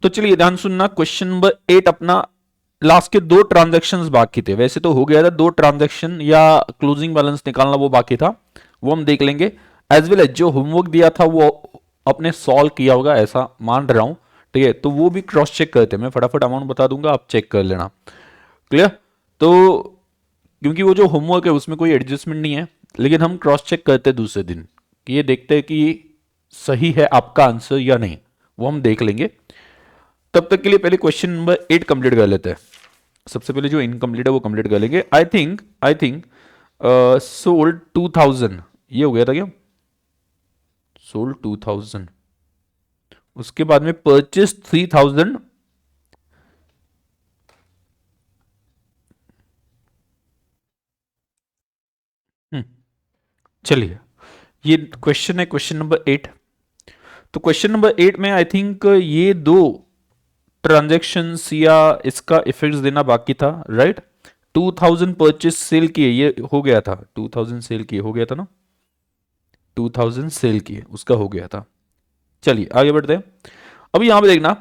तो चलिए ध्यान सुनना, क्वेश्चन नंबर 8 अपना लास्ट के 2 ट्रांजैक्शंस बाकी थे, वैसे तो हो गया था 2 ट्रांजैक्शन या क्लोजिंग बैलेंस निकालना वो बाकी था, वो हम देख लेंगे। एज वेल एज जो होमवर्क दिया था वो अपने सॉल्व किया होगा ऐसा मान रहा हूं, ठीक है, तो वो भी क्रॉस चेक करते हैं, मैं फटाफट अमाउंट बता दूंगा, आप चेक कर लेना। क्लियर? तो क्योंकि वो जो होमवर्क है उसमें कोई एडजस्टमेंट नहीं है, लेकिन हम क्रॉस चेक करते हैं दूसरे दिन कि ये देखते हैं कि सही है आपका आंसर या नहीं, वो हम देख लेंगे। तब तक के लिए पहले क्वेश्चन नंबर 8 कंप्लीट कर लेते हैं। सबसे पहले जो इनकम्प्लीट है वो कंप्लीट कर लेंगे। आई थिंक सोल्ड 2000, ये हो गया था क्या? सोल्ड 2000, उसके बाद में परचेस 3000, चलिए ये क्वेश्चन है क्वेश्चन नंबर 8। तो क्वेश्चन नंबर 8 में आई थिंक ये 2 ट्रांजैक्शंस या इसका इफेक्ट्स देना बाकी था, राइट? 2000 परचेस सेल किए, ये हो गया था, 2000 सेल किए हो गया था ना, 2000 सेल किए उसका हो गया था। चलिए आगे बढ़ते हैं। अब यहां पे देखना,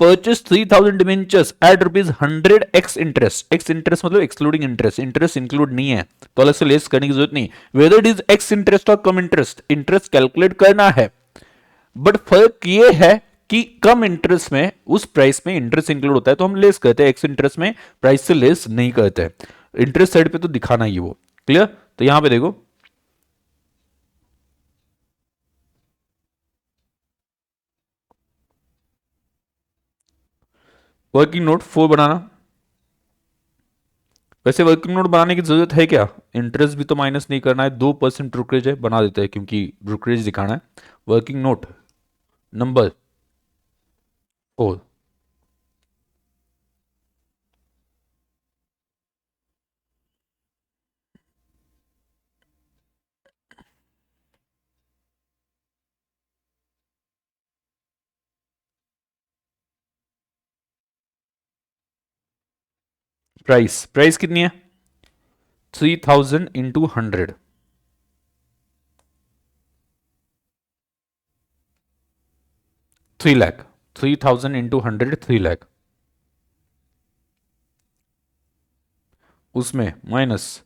purchase 3000 debentures at ₹100 ex interest, ex interest मतलब एक्सक्लूडिंग इंटरेस्ट, इंटरेस्ट इंक्लूड नहीं है तो अलग से लेस करने की जरूरत नहीं। Whether it is x interest और कम इंटरेस्ट, इंटरेस्ट कैलकुलेट करना है, बट फर्क ये है कि कम इंटरेस्ट में उस प्राइस में इंटरेस्ट इंक्लूड होता है तो हम लेस करते हैं, एक्स इंटरेस्ट में प्राइस से लेस नहीं करते। इंटरेस्ट साइड पे तो दिखाना ही वो। क्लियर? तो यहां पे देखो, वर्किंग नोट 4 बनाना। वैसे वर्किंग नोट बनाने की जरूरत है क्या? इंटरेस्ट भी तो माइनस नहीं करना है, 2% ब्रोकरेज है, बना देते हैं क्योंकि ब्रोकरेज दिखाना है। Working note number 4, price, price कितनी है? 3000 इंटू 100, 3 लाख, 3000 इंटू 100 3 लाख, उसमें माइनस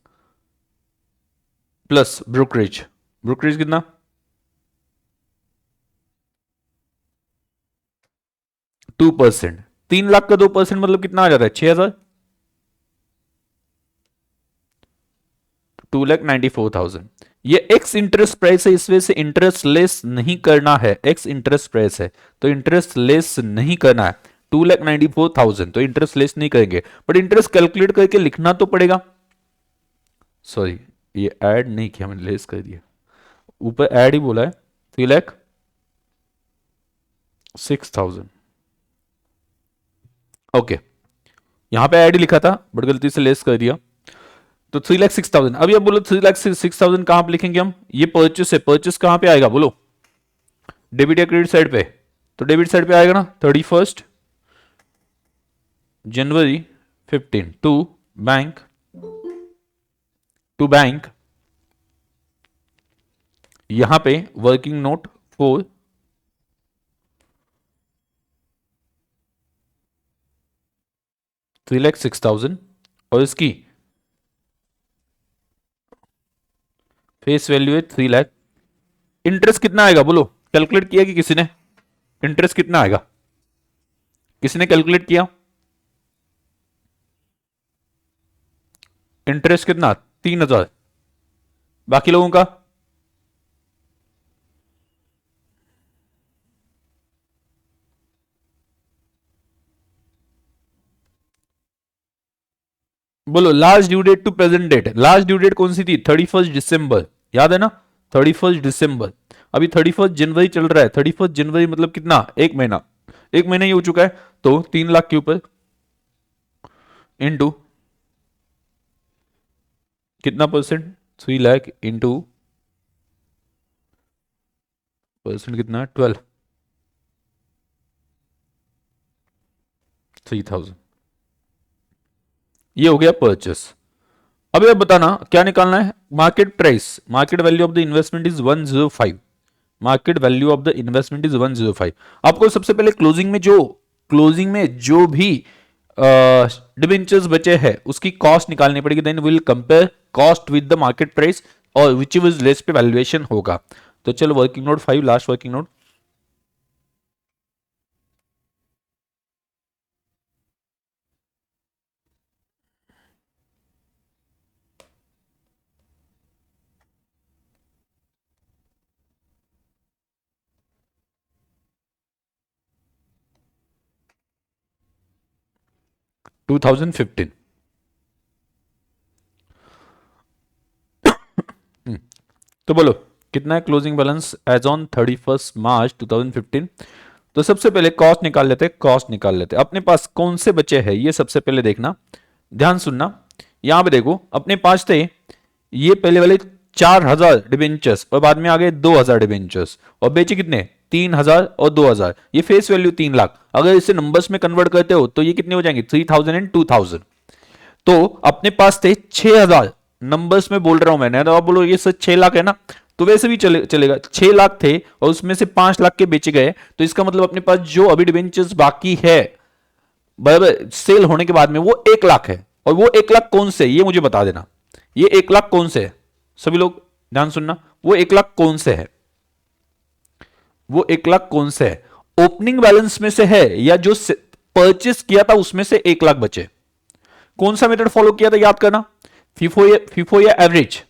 प्लस ब्रोकरेज, ब्रोकरेज कितना? 2%, 3 लाख का 2% मतलब कितना आ जाता है? 6000, 2,94,000। ये एक्स इंटरेस्ट प्राइस है, इस वजह से इंटरेस्ट लेस नहीं करना है, एक्स इंटरेस्ट प्राइस है तो इंटरेस्ट लेस नहीं करना है। 2,94,000 तो इंटरेस्ट लेस नहीं करेंगे, बट इंटरेस्ट कैलकुलेट करके लिखना तो पड़ेगा। सॉरी, ये ऐड नहीं किया मैंने, लेस कर दिया, ऊपर ऐड ही बोला है। 3,06,000, ओके, यहां पे ऐड ही लिखा था बट गलती से लेस कर दिया, तो 3,06,000। अभी अब बोलो 3,06,000 कहां पे लिखेंगे हम? ये परचेस है, परचेस कहां पे आएगा बोलो? डेबिट या क्रेडिट साइड पे? तो डेबिट साइड पे आएगा ना, 31 जनवरी 15 टू बैंक, टू बैंक, यहां पे वर्किंग नोट 4, 3,06,000 और इसकी फेस वैल्यू है 3 लाख। इंटरेस्ट कितना आएगा बोलो? कैलकुलेट किया कि किसी ने? इंटरेस्ट कितना आएगा, किसी ने कैलकुलेट किया? इंटरेस्ट कितना? 3,000, बाकी लोगों का? बोलो last due date to present date, last due date कौन सी थी? 31 दिसंबर, याद है ना? 31 दिसंबर, अभी 31 जनवरी चल रहा है, 31 जनवरी मतलब कितना? एक महीना, एक महीना ही हो चुका है, तो 3 लाख के ऊपर इंटू कितना परसेंट? 3 लाख इंटू परसेंट कितना? 12, 3,000, ये हो गया परचेस। अब ये बताना क्या निकालना है? Market price, market value of the investment is 105, market value of the investment is 105। आपको सबसे पहले क्लोजिंग में जो क्लोजिंग में जो भी डिबेंचर्स बचे हैं उसकी कॉस्ट निकालनी पड़ेगी, then will compare cost with the market price और विच इज लेस पे वैल्यूएशन होगा। तो चलो working note 5, last working note. To 2015। तो बोलो कितना है closing balance as on 31 March 2015। तो सबसे पहले कॉस्ट निकाल लेते, कॉस्ट निकाल लेते। अपने पास कौन से बचे हैं ये सबसे पहले देखना, ध्यान सुनना। यहां पे देखो अपने पास थे ये पहले वाले 4000 डिबेंचर्स और बाद में आ गए 2000 डिबेंचर्स और बेचे कितने 3000 और 2000, ये फेस वैल्यू 3 लाख। अगर इसे नंबर्स में कन्वर्ट करते हो तो ये कितने हो जाएंगे 3000 एंड 2000। तो अपने पास थे 6000, नंबर्स में बोल रहा हूं मैंने, तो आप बोलो ये सच 6 लाख है ना, तो वैसे भी चलेगा। 6 लाख थे और उसमें से 5 लाख के बेचे गए, तो इसका मतलब अपने पास जो अभी डिबेंचर्स बाकी है बराबर सेल होने के बाद में वो 1 लाख है। और वो 1 लाख कौन से, ये मुझे बता देना, ये 1 लाख कौन से है, सभी लोग ध्यान सुनना, वो 1 लाख कौन से है, वो 1 लाख कौन से है, ओपनिंग बैलेंस में से है या जो परचेस किया था उसमें से 1 लाख बचे। कौन सा मेथड फॉलो किया था याद करना, फीफो या एवरेज,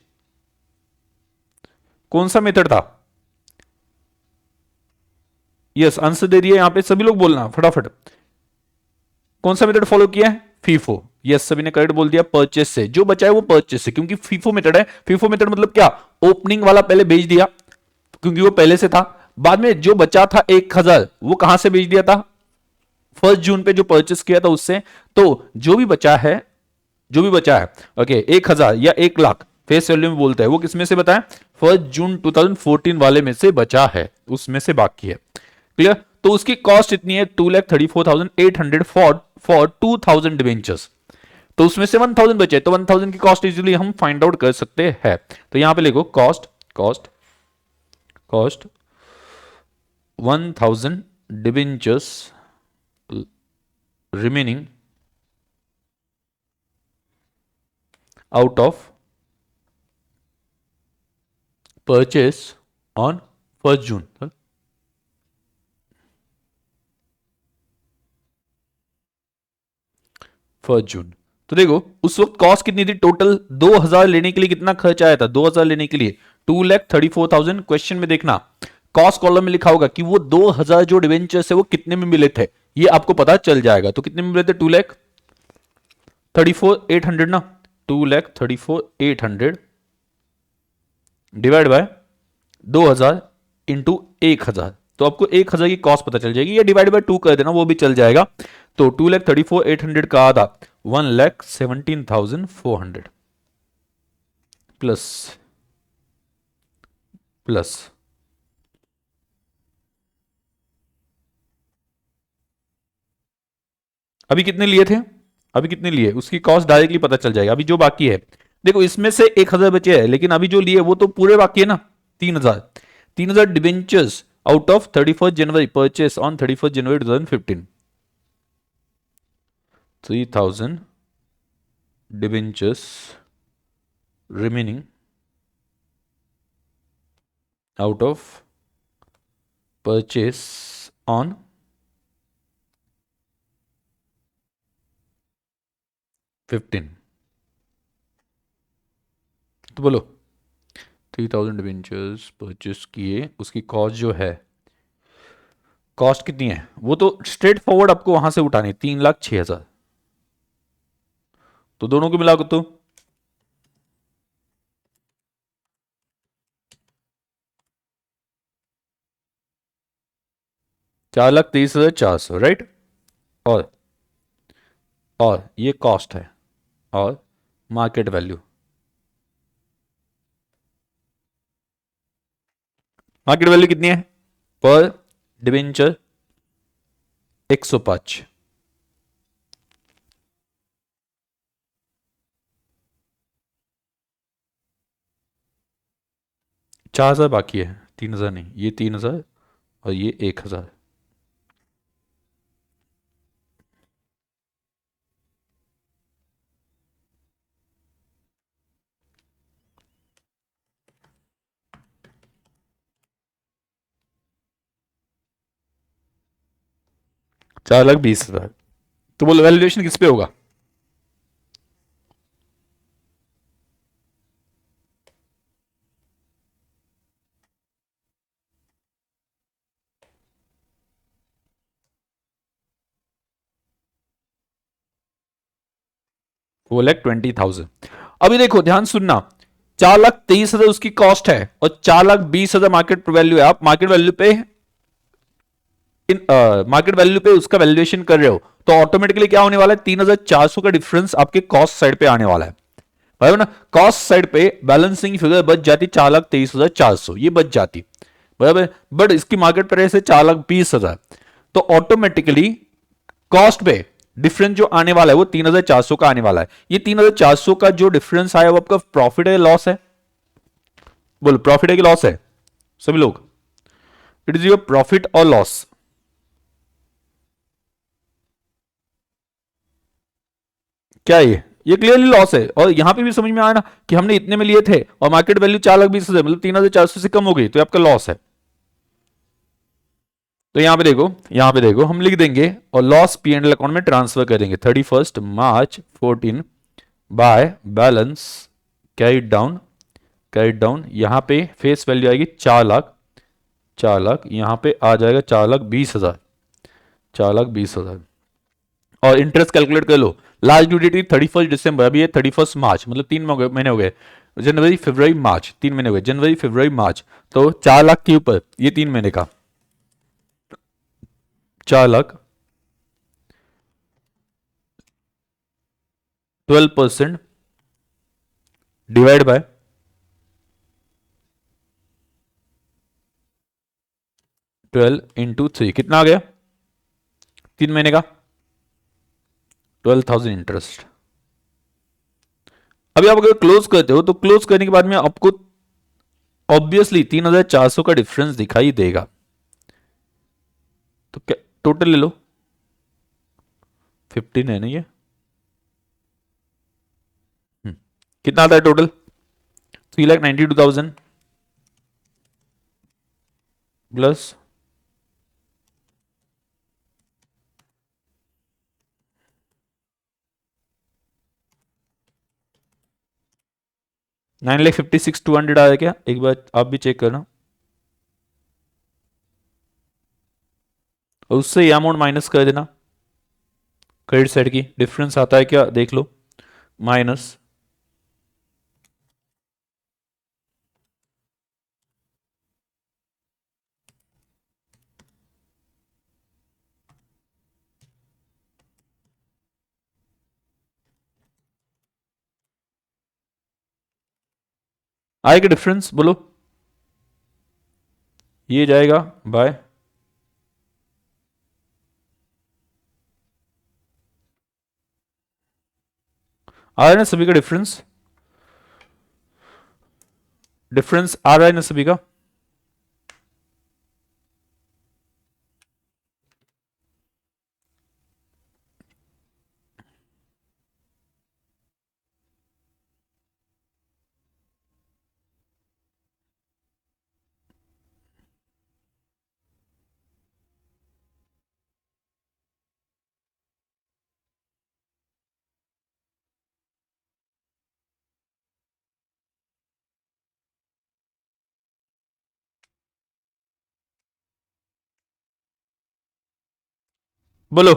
कौन सा मेथड था। यस आंसर दे दिए यहां पे सभी लोग, बोलना फटाफट कौन सा मेथड फॉलो किया है, फीफो। यस सभी ने करेक्ट बोल दिया, परचेस से जो बचा है वो परचेस से, क्योंकि फीफो मेथड है। फीफो मेथड मतलब क्या, ओपनिंग वाला पहले बेच दिया क्योंकि वो पहले से था, बाद में जो बचा था 1000 वो कहां से बेच दिया था 1 जून पे जो परचेस किया था उससे। तो जो भी बचा है, जो भी बचा है ओके 1000 या 1 लाख फेस वैल्यू में बोलता है, वो किसमें से बताएं 1 जून 2014 वाले में से बचा है, उसमें से बाकी है। क्लियर, तो उसकी कॉस्ट इतनी है 2,34,800 फॉर 2000 डिवेंचर्स। तो उसमें से 1000 बचे, तो 1000 की कॉस्ट इजीली हम फाइंड आउट कर सकते हैं। तो यहां पे लिखो cost cost cost 1000 debentures remaining out of purchase on 1 जून। 1 जून, तो देखो उस वक्त कॉस्ट कितनी थी टोटल, 2000 लेने के लिए कितना खर्च आया था, 2000 लेने के लिए 2,34,000। क्वेश्चन में देखना कॉस्ट कॉलम में लिखा होगा कि वो 2000 जो डिवेंचर्स है वो कितने में मिले थे, ये आपको पता चल जाएगा। तो कितने में मिले थे 2,34,800 ना, 2,34,800 डिवाइड बाय 2000 इंटू 1000, तो आपको 1000 की कॉस्ट पता चल जाएगी, या डिवाइड बाय 2 कर देना वो भी चल जाएगा। तो 2,34,800 का आधा 1,17,400 प्लस प्लस अभी कितने लिए थे, अभी कितने लिए उसकी कॉस्ट डायरेक्टली पता चल जाएगा। अभी जो बाकी है देखो इसमें से 1000 बचे हैं, लेकिन अभी जो लिए वो तो पूरे बाकी है ना 3000। 3000 debentures out of 31 January purchase on 31 January 2015, 3000 debentures remaining out of purchase on 15। तो बोलो 3000 डिबेंचर्स परचेस किए, उसकी कॉस्ट जो है, कॉस्ट कितनी है वो तो स्ट्रेट फॉरवर्ड आपको वहां से उठानी 3,06,000। तो दोनों को मिला तो 4,23,400 राइट। और ये कॉस्ट है और मार्केट वैल्यू, मार्केट वैल्यू कितनी है पर डिबेंचर 105। 4,000 बाकी है, 3,000 नहीं, ये 3,000 और ये 1,000। 4,20,000। तो बोलो वैल्यूएशन किस पे होगा? वो 4,20,000। अभी देखो ध्यान सुनना, 4,23,000 उसकी कॉस्ट है और 4,20,000 मार्केट वैल्यू है। आप मार्केट वैल्यू पे मार्केट वैल्यू पे उसका वैल्यूएशन कर रहे हो तो ऑटोमेटिकली क्या होने वाला है, 3,400 का डिफरेंस आपके कॉस्ट साइड पे आने वाला है, बराबर ना। कॉस्ट साइड पे बैलेंसिंग फिगर बच जाती 4,23,400, ये बच जाती, बराबर। बट इसकी मार्केट प्राइस है 4,20,000, तो ऑटोमेटिकली कॉस्ट पे डिफरेंस जो आने वाला है वो 3,400 का आने वाला है। ये 3,400 का जो डिफरेंस आया वो आपका प्रॉफिट है लॉस है? बोलो प्रॉफिट है कि लॉस है सभी लोग? इट इज योर प्रॉफिट और लॉस। क्या ये क्लियरली लॉस है। और यहां पे भी समझ में आया ना कि हमने इतने में लिए थे और मार्केट वैल्यू 4,20,000 मतलब 3,400 से कम हो गई, तो आपका लॉस है। तो यहां पे देखो हम लिख देंगे और loss P and L account में ट्रांसफर करेंगे 31 मार्च 14 बाय बैलेंस कैरिड डाउन। यहां पे फेस वैल्यू आएगी 4,00,000, 4,00,000 यहां पे आ जाएगा 4,20,000, 4,20,000। और इंटरेस्ट कैलकुलेट कर लो। लास्ट ड्यू डेट 31 दिसंबर, अभी है 31 मार्च, मतलब 3 महीने हो गए। जनवरी फरवरी मार्च 3 महीने हो गए, जनवरी फरवरी मार्च। तो 4,00,000 के ऊपर ये 3 महीने का 4,00,000, 12% डिवाइड बाय 12 × 3 कितना आ गया? 3 महीने का 12,000 इंटरेस्ट। अभी आप अगर क्लोज करते हो तो क्लोज करने के बाद में आपको ऑब्वियसली 3,400 का डिफरेंस दिखाई देगा। तो क्या टोटल ले लो, 15 है ना ये। कितना आता है टोटल? 3,92,000 प्लस 9,56,200 आया क्या? एक बार आप भी चेक करना। और उससे ये अमाउंट माइनस कर देना, क्रेडिट साइड की डिफरेंस आता है क्या देख लो, माइनस आएगा डिफरेंस, बोलो। ये जाएगा बाय, आ रहा है ना सभी का डिफरेंस? डिफरेंस आ रहा है ना सभी का? बोलो।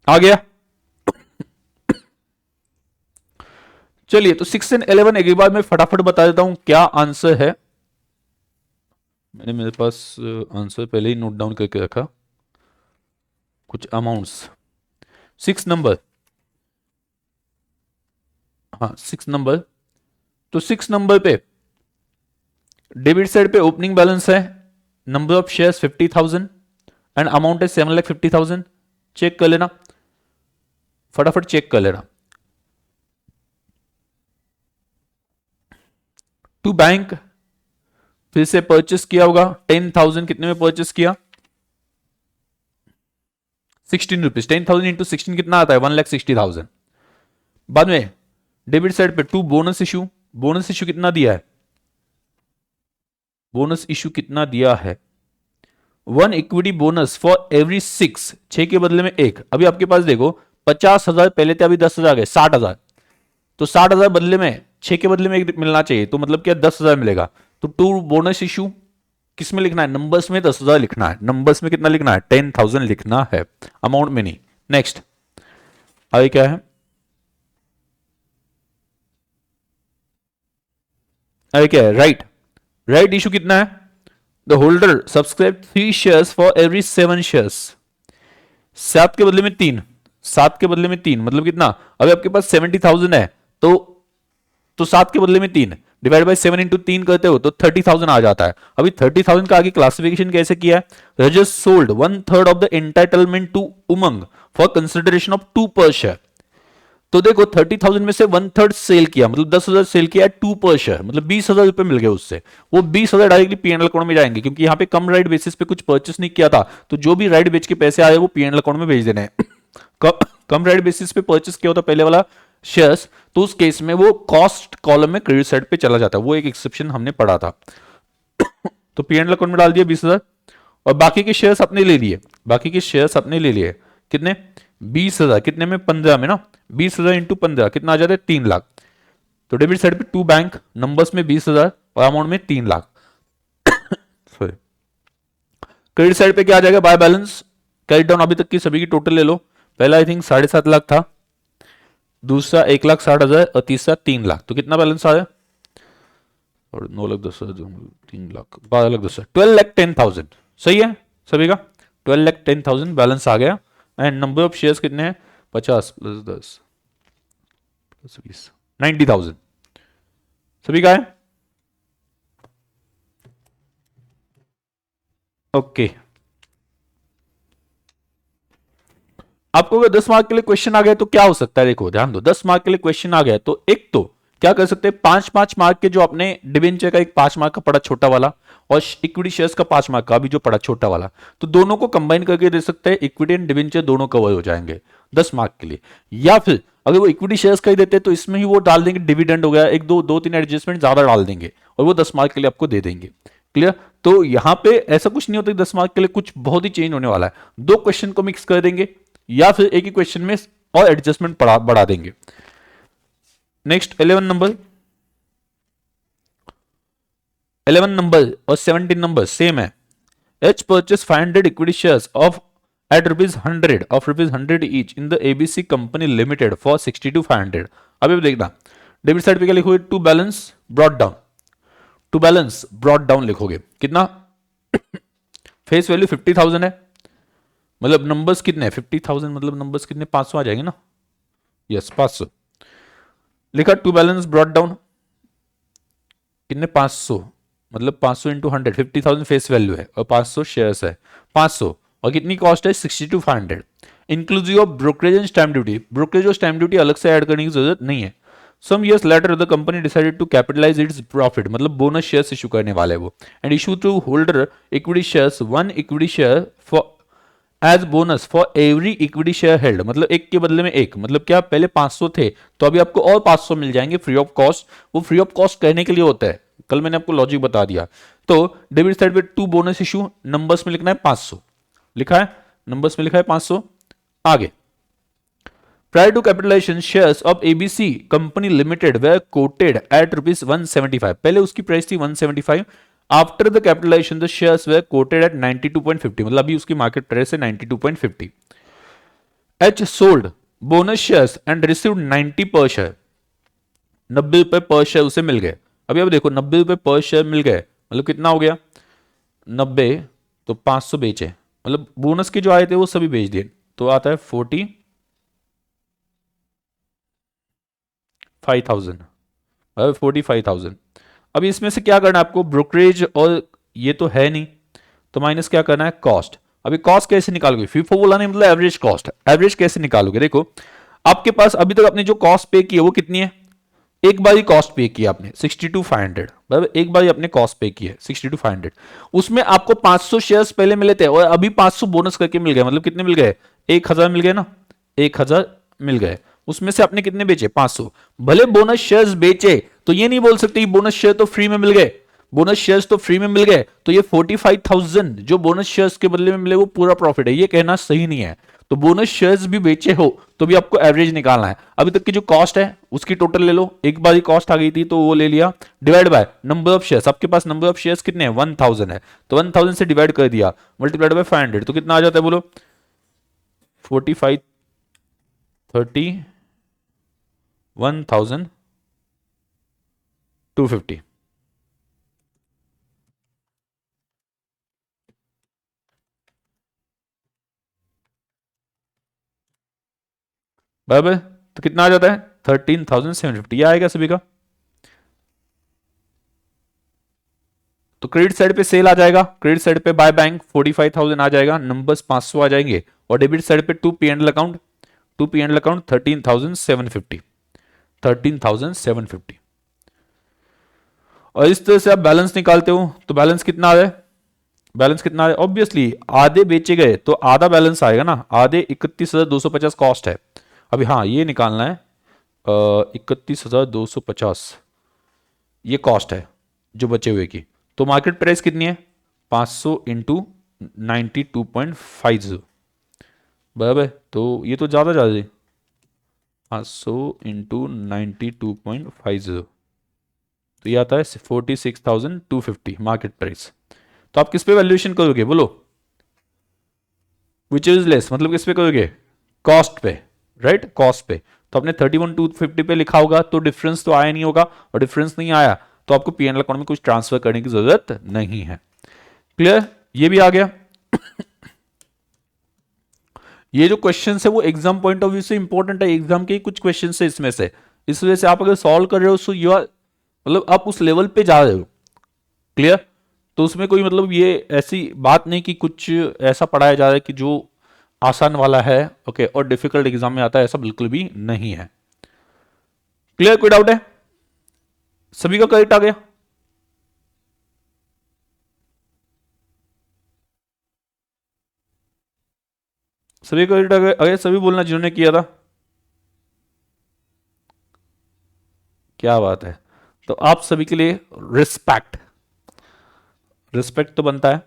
आ गया। चलिए तो 6 एंड 11 एक बार मैं फटाफट बता देता हूं क्या आंसर है। मैंने मेरे पास आंसर पहले ही नोट डाउन करके रखा, कुछ अमाउंट्स। 6 नंबर, हाँ 6 नंबर। तो 6 नंबर पे डेबिट साइड पे ओपनिंग बैलेंस है, number of shares 50,000 and amount है 7,50,000। चेक कर लेना। फटाफट चेक कर लेना। टू बैंक फिर से परचेस किया होगा 10,000, कितने में परचेस किया? 16 रुपीज। 10,000 इंटू 16 कितना आता है? 1,60,000। बाद में डेबिट साइड पे to bonus issue, bonus issue कितना दिया है? बोनस इशू कितना दिया है? 1 इक्विटी बोनस फॉर एवरी 6, 6 के बदले में 1। अभी आपके पास देखो 50,000 पहले थे, अभी 10,000 गए, 60,000। तो 60,000 बदले में 6 के बदले में 1 मिलना चाहिए, तो मतलब क्या 10,000 मिलेगा। तो टू बोनस इशू किस में लिखना है? नंबर्स में 10,000 लिखना है। नंबर्स में कितना लिखना है? 10,000 लिखना है, अमाउंट में नहीं। नेक्स्ट आगे क्या है? आगे क्या है? राइट। राइट इशू कितना है? The holder subscribe 3 shares for every 7 shares. 7 के बदले में 3, 7 के बदले में 3 मतलब कितना? अभी आपके पास 70,000 है, तो 7 के बदले में 3 डिवाइड बाय 7 इंटू 3 करते हो तो 30,000 आ जाता है। अभी 30,000 का आगे क्लासिफिकेशन कैसे किया है? Rajat sold 1/3 of the entitlement to Umang for consideration of 2 पर शेयर। तो देखो 30,000 में से 1/3 सेल किया, मतलब 10,000 सेल किया है 2 पर शेयर, मतलब 20,000 रुपए मिल गए उससे। वो 20,000 डायरेक्टली पीएनएल अकाउंट में जाएंगे, क्योंकि यहाँ पे कम राइट बेसिस पे कुछ परचेस नहीं किया था, तो जो भी राइट बेच के पैसे आए वो पीएनएल अकाउंट में भेज देने हैं। कम राइट बेसिस पे परचेस किया होता पहले वाला शेयर्स, तो उस केस में वो कॉस्ट कॉलम में क्रेडिट साइड पे चला जाता है। वो एक एक्सेप्शन हमने पढ़ा था। तो पीएनएल अकाउंट में डाल दिया 20,000 और बाकी के शेयर्स अपने ले लिए। बाकी के शेयर्स अपने ले लिए कितने? 20,000। कितने में? 15 में ना। 20,000 इंटू 15 कितना आ जाता है? 3 लाख। तो डेबिट साइड पे टू बैंक, नंबर्स में 20,000 और अमाउंट में 3 लाख। सॉरी। क्रेडिट साइड पे क्या आ जाएगा? बाय बैलेंस कैरी डाउन अभी तक की सभी की टोटल ले लो। पहला आई थिंक 7.5 लाख था, दूसरा 1,60,000 और तीसरा 3 लाख। तो कितना बैलेंस आया? और 9,10,000 3 लाख 12,10,000 12,10,000। सही है सभी का? 12,10,000 बैलेंस आ गया। एंड नंबर ऑफ शेयर्स कितने हैं? 50 प्लस 10 प्लस 20 90,000 सभी का है। ओके आपको अगर 10 मार्क के लिए क्वेश्चन आ गया तो क्या हो सकता है? देखो ध्यान दो, 10 मार्क के लिए क्वेश्चन आ गया तो एक तो क्या कर सकते हैं, 5-5 मार्क के जो अपने डिबेंचर का एक 5 मार्क का पड़ा छोटा वाला और इक्विटी शेयर्स का 5 मार्क का भी जो पड़ा छोटा वाला, तो दोनों को कंबाइन करके दे सकते हैं। इक्विटी एंड डिबेंचर दोनों कवर हो जाएंगे 10 मार्क के लिए। या फिर अगर वो इक्विटी शेयर्स का ही देते हैं तो इसमें ही वो डाल देंगे डिविडेंड हो गया, एक दो तीन एडजस्टमेंट ज्यादा डाल देंगे और वो 10 मार्क के लिए आपको दे देंगे। क्लियर? तो यहां पे ऐसा कुछ नहीं होता 10 मार्क के लिए कुछ बहुत ही चेंज होने वाला है। 2 क्वेश्चन को मिक्स कर देंगे या फिर एक ही क्वेश्चन में और एडजस्टमेंट बढ़ा देंगे। नेक्स्ट 11 नंबर, 11 नंबर और 17 नंबर सेम है। H purchase 500 equity shares of at ₹100 each in the ABC company limited for 62,500। अभी देखना डेबिट साइड पे क्या लिखोगे? To balance brought down, to balance brought down लिखोगे कितना? फेस वैल्यू 50,000 है, मतलब नंबर्स कितने? 50,000 मतलब नंबर्स कितने? 500 आ जाएंगे ना। यस 500 लिखा। टू बैलेंस ब्रॉट डाउन कितने? 500 मतलब 500 इंटू 100, 50,000 फेस वैल्यू है और 500 शेयर्स है। 500 और कितनी कॉस्ट है? 62,500 inclusive of brokerage and stamp duty. Brokerage और स्टैम्प ड्यूटी अलग से ऐड करने की जरूरत नहीं है। Some years later the company decided to capitalise its profit, मतलब बोनस शेयर्स इशू करने वाले वो, and issue to holder equity shares 1 equity share for as bonus for every equity share held, मतलब एक के बदले में एक, मतलब क्या पहले 500 थे तो अभी आपको और 500 मिल जाएंगे फ्री ऑफ कॉस्ट। वो फ्री ऑफ कॉस्ट कहने के लिए होता है, कल मैंने आपको लॉजिक बता दिया। तो डेबिट साइड पे टू बोनस इशू, नंबर्स में लिखना है 500, लिखा है नंबर्स में लिखा है 500। आगे prior to capitalization shares of ABC company limited were quoted at ₹175, पहले उसकी प्राइस थी 175। After the capitalisation the shares were quoted at 92.50, मतलब अभी उसकी मार्केट प्राइस है 92.50। H sold bonus shares and received 90 per share, 90 रुपए पर शेयर उसे मिल गए। अभी अब देखो 90 रुपए पर शेयर मिल गए, मतलब कितना हो गया? 90 तो 500 बेचे, मतलब बोनस के जो आए थे वो सभी बेच दिए, तो आता है 45,000। अभी इसमें से क्या करना है आपको? ब्रोकरेज और ये तो है नहीं, तो माइनस क्या करना है? कॉस्ट। अभी कॉस्ट कैसे निकालोगे? फीफो बोला नहीं, मतलब एवरेज कॉस्ट। एवरेज कैसे निकालोगे? देखो आपके पास अभी तक आपने जो कॉस्ट पे की है वो कितनी है? एक बार ही कॉस्ट पे की आपने 62,500, बराबर, एक बार ही आपने कॉस्ट पे की है 62,500। उसमें आपको 500 शेयर्स पहले मिले थे और अभी 500 बोनस करके मिल गए, मतलब कितने मिल गए? 1000 मिल गए ना, 1000 मिल गए। उसमें से आपने कितने बेचे? 500। भले बोनस शेयर्स बेचे तो ये नहीं बोल सकते बोनस शेयर तो फ्री में मिल गए, बोनस शेयर्स तो फ्री में मिल गए तो ये 45,000 जो बोनस शेयर्स के बदले में मिले वो पूरा प्रॉफिट है, ये कहना सही नहीं है। तो बोनस शेयर्स भी बेचे हो तो भी आपको एवरेज निकालना है। अभी तक की जो कॉस्ट है उसकी टोटल ले लो, एक बार ही कॉस्ट आ गई थी तो वो ले लिया, divide by number of shares. आपके पास नंबर ऑफ शेयर्स कितने हैं? 1000 है, तो 1000 से डिवाइड कर दिया, मल्टीप्लाइड बाय 500, तो कितना आ जाता है बोलो? 45, 30, 1250। बराबर, तो कितना आ जाता है? 13,750, यह आएगा सभी का। तो क्रेडिट साइड पे सेल आ जाएगा, क्रेडिट साइड पे बाय बैंक 45,000 आ जाएगा, नंबर्स 500 आ जाएंगे, और डेबिट साइड पे टू पी एंड अकाउंट, 13,750, 13,750। और इस तरह से आप बैलेंस निकालते हो तो बैलेंस कितना आ रहा है? बैलेंस कितना है? ऑब्वियसली आधे बेचे गए तो आधा बैलेंस आएगा ना, आधे 31,250 कॉस्ट है। अभी हाँ ये निकालना है, 31,250 ये कॉस्ट है जो बचे हुए की। तो मार्केट प्राइस कितनी है? 500 इंटू 92.50, बराबर। तो ये तो ज़्यादा ज़्यादा है, 500 इंटू 92.50, तो ये आता है 46,250 मार्केट प्राइस। तो आप किस पे वैल्यूएशन करोगे बोलो? विच इज लेस, मतलब किस पे करोगे? कॉस्ट पे, राइट, कॉस्ट पे। तो आपने 31,250 पे लिखा होगा तो डिफरेंस तो आया नहीं होगा, और डिफरेंस नहीं आया तो आपको पीएनएल अकाउंट में कुछ ट्रांसफर करने की जरूरत नहीं है। क्लियर? ये भी आ गया। ये जो क्वेश्चन है वो एग्जाम पॉइंट ऑफ व्यू से इंपॉर्टेंट है, एग्जाम के कुछ क्वेश्चन है इसमें से, इस वजह से आप अगर सॉल्व कर रहे हो तो यू आर, मतलब आप उस लेवल पे जा रहे हो। क्लियर? तो उसमें कोई मतलब ये ऐसी बात नहीं कि कुछ ऐसा पढ़ाया जा रहा है कि जो आसान वाला है, ओके, और डिफिकल्ट एग्जाम में आता है, ऐसा बिल्कुल भी नहीं है। क्लियर? कोई डाउट है? सभी का करेक्ट आ गया? सभी का करेक्ट आ गया? अगर सभी बोलना जिन्होंने किया था, क्या बात है। तो आप सभी के लिए रिस्पेक्ट, रिस्पेक्ट तो बनता है।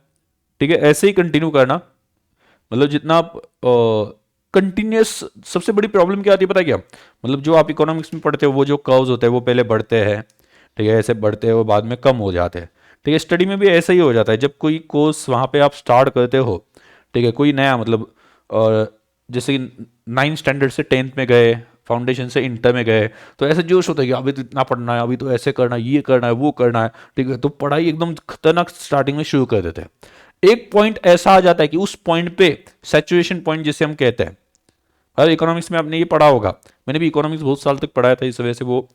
ठीक है, ऐसे ही कंटिन्यू करना, मतलब जितना आप कंटिन्यूस। सबसे बड़ी प्रॉब्लम क्या आती है पता है क्या? मतलब जो आप इकोनॉमिक्स में पढ़ते हो वो जो कर्व्स होते हैं वो पहले बढ़ते हैं, ठीक है, ऐसे बढ़ते हैं वो बाद में कम हो जाते हैं। ठीक है, स्टडी में भी ऐसा ही हो जाता है, जब कोई कोर्स वहाँ पे आप स्टार्ट करते हो, ठीक है, कोई नया मतलब जैसे कि 9th स्टैंडर्ड से 10th में गए, फाउंडेशन से इंटर में गए, तो ऐसे जोश होता है कि अभी तो इतना पढ़ना है, अभी तो ऐसे करना है, ये करना है, वो करना है, ठीक है, तो पढ़ाई एकदम खतरनाक स्टार्टिंग में शुरू कर देते हैं। एक पॉइंट ऐसा आ जाता है कि उस पॉइंट पे सैचुरेशन पॉइंट जिसे हम कहते हैं, हर इकोनॉमिक्स में आपने ये पढ़ा होगा, मैंने भी इकोनॉमिक्स बहुत साल तक पढ़ाया था, इस वजह से वो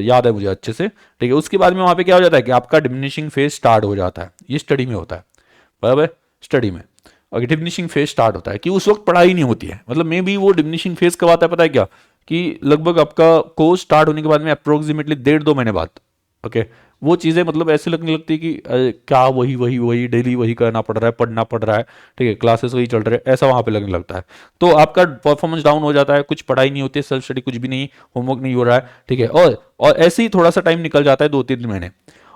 याद है मुझे अच्छे से। ठीक है, उसके बाद में वहाँ पे क्या हो जाता है कि आपका डिमिनिशिंग फेज स्टार्ट हो जाता है, ये स्टडी में होता है, बराबर, स्टडी में। और डिमिनिशिंग फेज स्टार्ट होता है कि उस वक्त पढ़ाई नहीं होती है, मतलब मे बी वो डिमिनिशिंग फेज कब आता है पता है क्या? कि लगभग आपका कोर्स स्टार्ट होने के बाद में अप्रोक्सीमेटली 1.5-2 महीने बाद, ओके, वो चीज़ें मतलब ऐसे लगने लगती है कि क्या वही वही वही डेली वही करना पड़ रहा है, पढ़ना पड़ रहा है, ठीक है, क्लासेस वही चल रहे हैं, ऐसा वहाँ पे लगने लगता है। तो आपका परफॉर्मेंस डाउन हो जाता है, कुछ पढ़ाई नहीं होती है, सेल्फ स्टडी कुछ भी नहीं, होमवर्क नहीं हो रहा है, ठीक है, और ऐसे ही थोड़ा सा टाइम निकल जाता है, 2-3 महीने,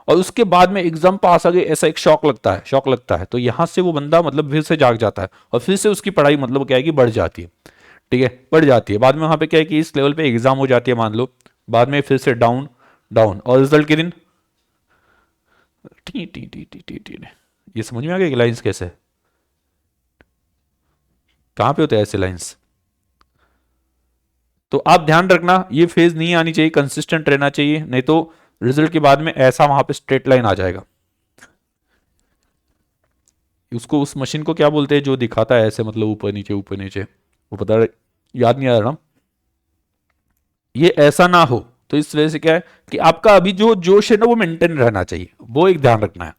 और उसके बाद में एग्जाम पास आ गए, ऐसा एक शौक लगता है, शौक लगता है, तो यहाँ से वो बंदा मतलब फिर से जाग जाता है, और फिर से उसकी पढ़ाई मतलब क्या है कि बढ़ जाती है, ठीक है, बढ़ जाती है। बाद में वहाँ पे क्या है कि इस लेवल पे एग्जाम हो जाती है मान लो, बाद में फिर से डाउन, डाउन, और रिजल्ट के दिन T T T T T T. ये समझ में आ गया कि लाइंस कैसे, कहाँ पे होते हैं ऐसे लाइंस? तो आप ध्यान रखना ये फेज नहीं आनी चाहिए, कंसिस्टेंट रहना चाहिए, नहीं तो रिजल्ट के बाद में ऐसा वहां पे स्ट्रेट लाइन आ जाएगा। उसको, उस मशीन को क्या बोलते हैं जो दिखाता है ऐसे, मतलब ऊपर नीचे ऊपर नीचे, वो पता है, याद नहीं आ रहा ना, ये ऐसा ना हो। तो इस वजह से क्या है कि आपका अभी जो जोश है ना वो मेंटेन रहना चाहिए, वो एक ध्यान रखना है।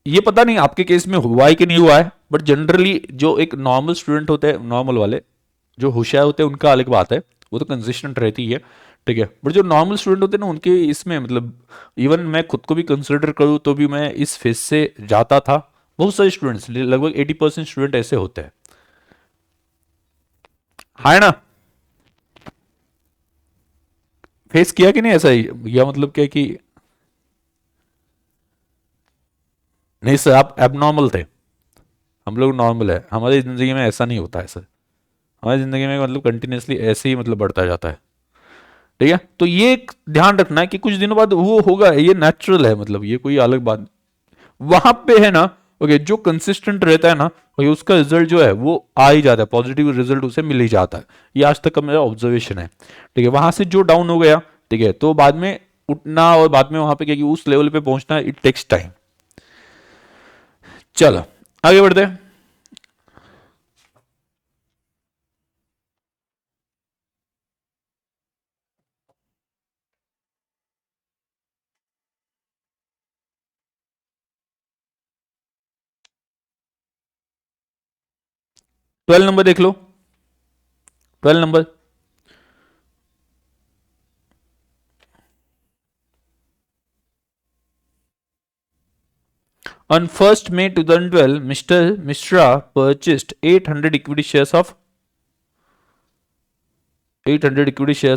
ये पता नहीं आपके केस में हुआ है कि नहीं हुआ है, बट जनरली जो एक नॉर्मल स्टूडेंट होते हैं, नॉर्मल वाले जो होशियार होते हैं उनका अलग बात है, वो तो कंसिस्टेंट रहती है, ठीक है। बट जो नॉर्मल स्टूडेंट होते हैं ना उनके इसमें मतलब इवन मैं खुद को भी कंसिडर करूँ तो भी मैं इस फेज से जाता था। बहुत सारे स्टूडेंट्स, लगभग 80% स्टूडेंट ऐसे होते हैं, है ना। फेस किया कि नहीं ऐसा ही, या मतलब क्या कि नहीं सर आप एबनॉर्मल थे, हम लोग नॉर्मल है, हमारी जिंदगी में ऐसा नहीं होता है सर, हमारी जिंदगी में मतलब कंटिन्यूसली ऐसे ही मतलब बढ़ता जाता है, ठीक है। तो ये एक ध्यान रखना है कि कुछ दिनों बाद वो होगा, ये नेचुरल है, मतलब ये कोई अलग बात वहां पे है ना। ओके, जो कंसिस्टेंट रहता है ना ओके उसका रिजल्ट जो है वो आ ही जाता है, पॉजिटिव रिजल्ट उसे मिल ही जाता है, ये आज तक का मेरा ऑब्जर्वेशन है, ठीक है। वहां से जो डाउन हो गया, ठीक है, तो बाद में उठना और बाद में वहां पे क्या कि उस लेवल पे पहुंचना इट टेक्स टाइम। चलो आगे बढ़ते हैं। 12 नंबर देख लो, 12 number. On 1st May 2012, Mr. Mishra purchased 800 equity shares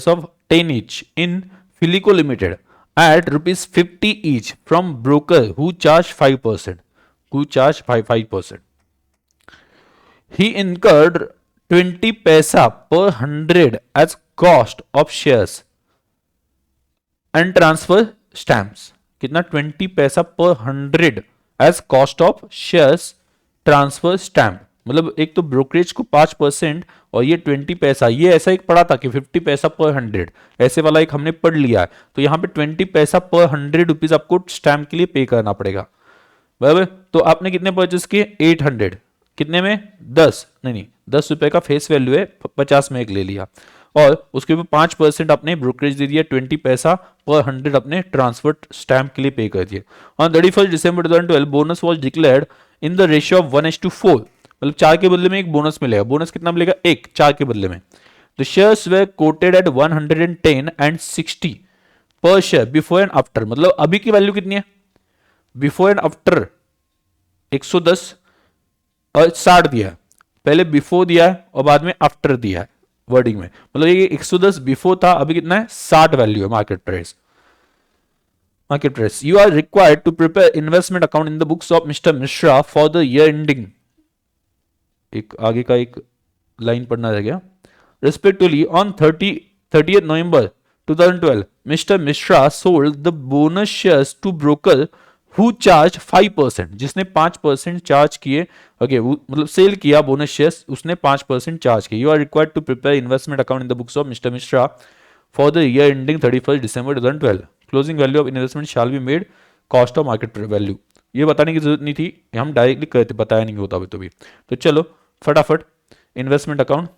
of 10 each in Filico Limited at rupees 50 each from broker who charged 5%. Who charged 5%. He incurred 20 paisa per 100 as cost of shares and transfer stamps. कितना 20 पैसा per 100 as cost of shares transfer stamp, मतलब एक तो brokerage को 5% और ये 20 पैसा, ये ऐसा एक पढ़ा था कि 50 पैसा पर 100, ऐसे वाला एक हमने पढ़ लिया है। तो यहाँ पे 20 पैसा पर 100 रुपीज आपको स्टैम्प के लिए पे करना पड़ेगा, बराबर। तो आपने कितने परचेस किए 800, कितने में 10, नहीं 10 रुपए का फेस वैल्यू है, 50 में एक ले लिया और उसके ऊपर 5% अपने ब्रोकरेज दे दिया, 20 पैसा पर 100 अपने ट्रांसफर स्टैम्प के लिए पे कर दिए। On 31 December 2012 bonus was declared in the ratio of 1:4, मतलब 4 के बदले में एक बोनस मिलेगा। बोनस कितना मिलेगा, एक, 4 के बदले में। The shares were quoted at 110 and 60 per share before and after, मतलब अभी की वैल्यू कितनी है, बिफोर एंड आफ्टर 110 और 60 दिया है, पहले बिफोर दिया है और बाद में आफ्टर दिया है वर्डिंग में, मतलब ये 110 बिफोर था, अभी कितना है 60 वैल्यू है market price. Market price you are required to prepare investment account in the books of mister Mishra for the year ending, एक आगे का एक लाइन पढ़ना रह गया। Respectively, on 30th November 2012, Mr. Mishra sold the bonus shares to broker who charged 5%, जिसने 5% charge किए, okay मतलब सेल किया बोनस शेयर्स, उसने 5% चार्ज किए। You are required to prepare investment account in the books of mister Mishra for the year ending 31 December 2012। Closing value of investment shall be made cost of market value, ये बताने की जरूरत नहीं थी, हम directly कहते बताया नहीं होता अभी तो भी। तो चलो फटाफट इन्वेस्टमेंट अकाउंट,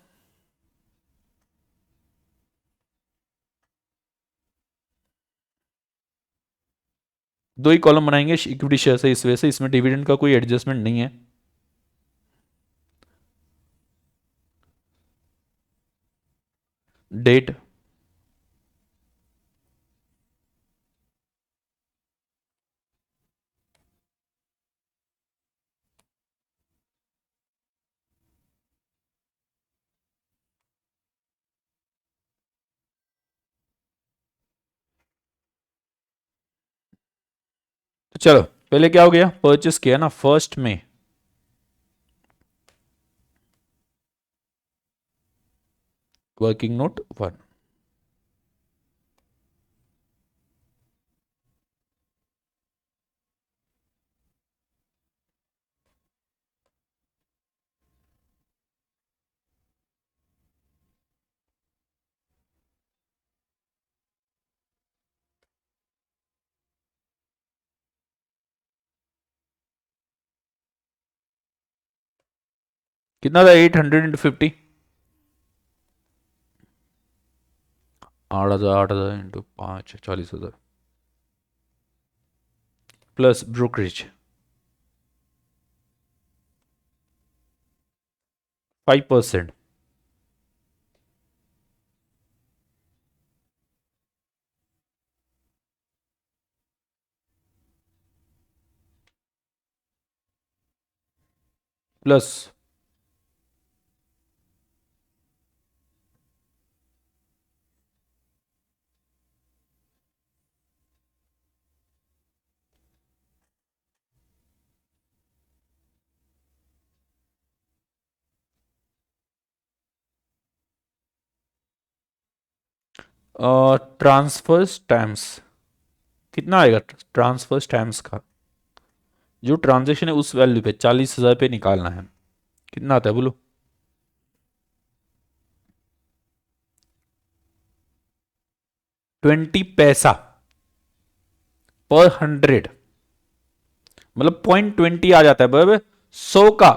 दो ही कॉलम बनाएंगे इक्विटी शेयर से, इस वजह से इसमें डिविडेंड का कोई एडजस्टमेंट नहीं है। डेट, तो चलो पहले क्या हो गया, परचेस किया ना 1 में, वर्किंग नोट 1, कितना था 800 × 50, 8,000, 8,000 into 5, 40,000 plus brokerage 5%, plus transfers times, कितना आएगा ट्रांसफर्स टाइम्स का, जो ट्रांजेक्शन है उस वैल्यू पे 40,000 पे निकालना है, कितना आता है बोलो। 20 पैसा पर 100, मतलब 0.20 आ जाता है बराबर। 100 का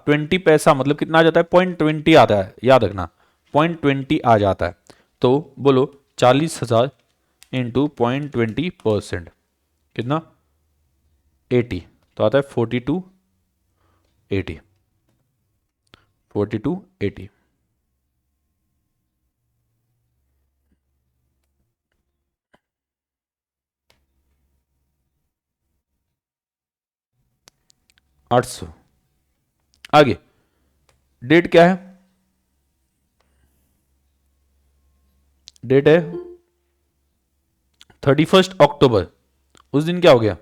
20 पैसा मतलब कितना आ जाता है, 0.20 आता है, याद रखना 0.20 आ जाता है। तो बोलो 40,000 इंटू 0.20%, कितना 80, तो आता है 4280, 4280। आठ सौ। आगे डेट क्या है, डेट है 31 अक्टूबर, उस दिन क्या हो गया,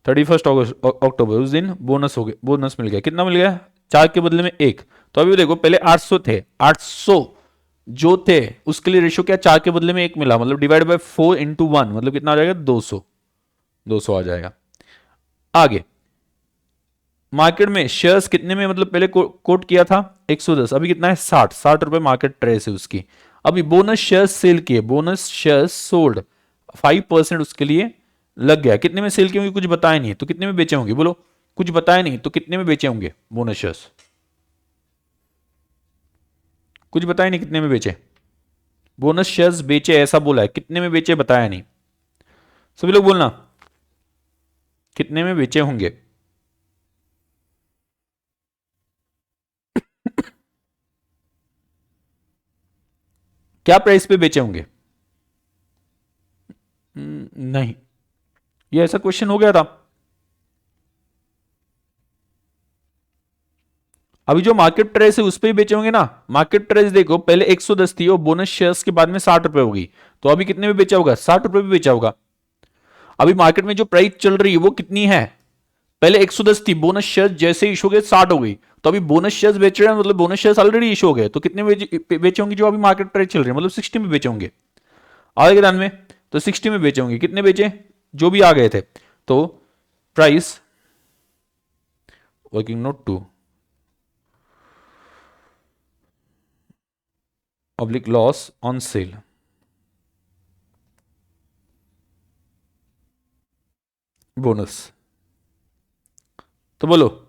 31 अक्टूबर, उस दिन बोनस हो गया, बोनस मिल गया, कितना मिल गया, 4 के बदले में 1। तो अभी देखो पहले 800 थे, 800 जो थे उसके लिए रेशियो क्या, 4 के बदले में 1 मिला, मतलब डिवाइड बाय 4 इंटू 1, मतलब कितना आ जाएगा 200, 200 आ जाएगा। आगे मार्केट में शेयर्स कितने में, मतलब पहले कोट किया था 110, अभी कितना है 60, 60 रुपए मार्केट प्राइस है उसकी। अभी बोनस शेयर्स सेल किए, बोनस शेयर्स सोल्ड 5% उसके लिए लग गया, कितने में सेल किए होंगे कुछ बताया नहीं, तो कितने में बेचे होंगे बोलो, कुछ बताया नहीं तो कितने में बेचे होंगे बोनस शेयर्स, कुछ बताया नहीं कितने में बेचे, बोनस शेयर्स बेचे ऐसा बोला है, कितने में बेचे बताया नहीं, सभी लोग बोलना कितने में बेचे होंगे। क्या प्राइस पे बेचे होंगे, नहीं, ये ऐसा क्वेश्चन हो गया था। अभी जो मार्केट प्राइस है उस पर ही बेचे होंगे ना, मार्केट प्राइस देखो पहले 110 थी और बोनस शेयर्स के बाद में 60 रुपए होगी, तो अभी कितने में बेचा होगा, 60 रुपए भी बेचा होगा। अभी मार्केट में जो प्राइस चल रही है वो कितनी है, पहले 110 थी, बोनस शेयर जैसे इशू हो गए 60 हो गई, तो अभी बोनस शेयर्स बेच रहे हैं, मतलब बोनस शेयर्स ऑलरेडी इशू हो गए, तो कितने में बेचे होंगे जो अभी मार्केट प्राइस चल रही है, मतलब 60 में बेचे होंगे, आगे ध्यान में, तो 60 में बेचे होंगे, कितने बेचे जो भी आ गए थे, तो price working note 2 oblique loss on sale, bonus, तो बोलो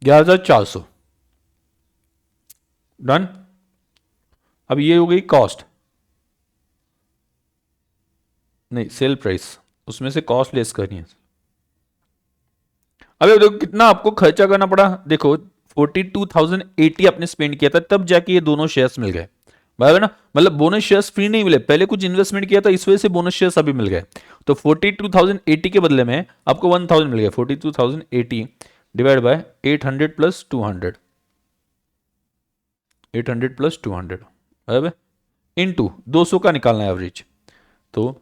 11,400, डन। अब ये हो गई कॉस्ट, नहीं सेल प्राइस, उसमें से कॉस्ट लेस करनी है। अबे देखो कितना आपको खर्चा करना पड़ा, देखो 42,080 आपने स्पेंड किया था तब जाके ये दोनों शेयर्स मिल गए, बराबर ना, मतलब बोनस शेयर्स फ्री नहीं मिले, पहले कुछ इन्वेस्टमेंट किया था इस वजह से बोनस शेयर्स अभी मिल गए, तो 42,080 के बदले में आपको 1,000 मिल गया, 42,080 डिवाइड बाय 800 प्लस 200, 800 प्लस 200 बराबर, इंटू 200 का निकालना है एवरेज, तो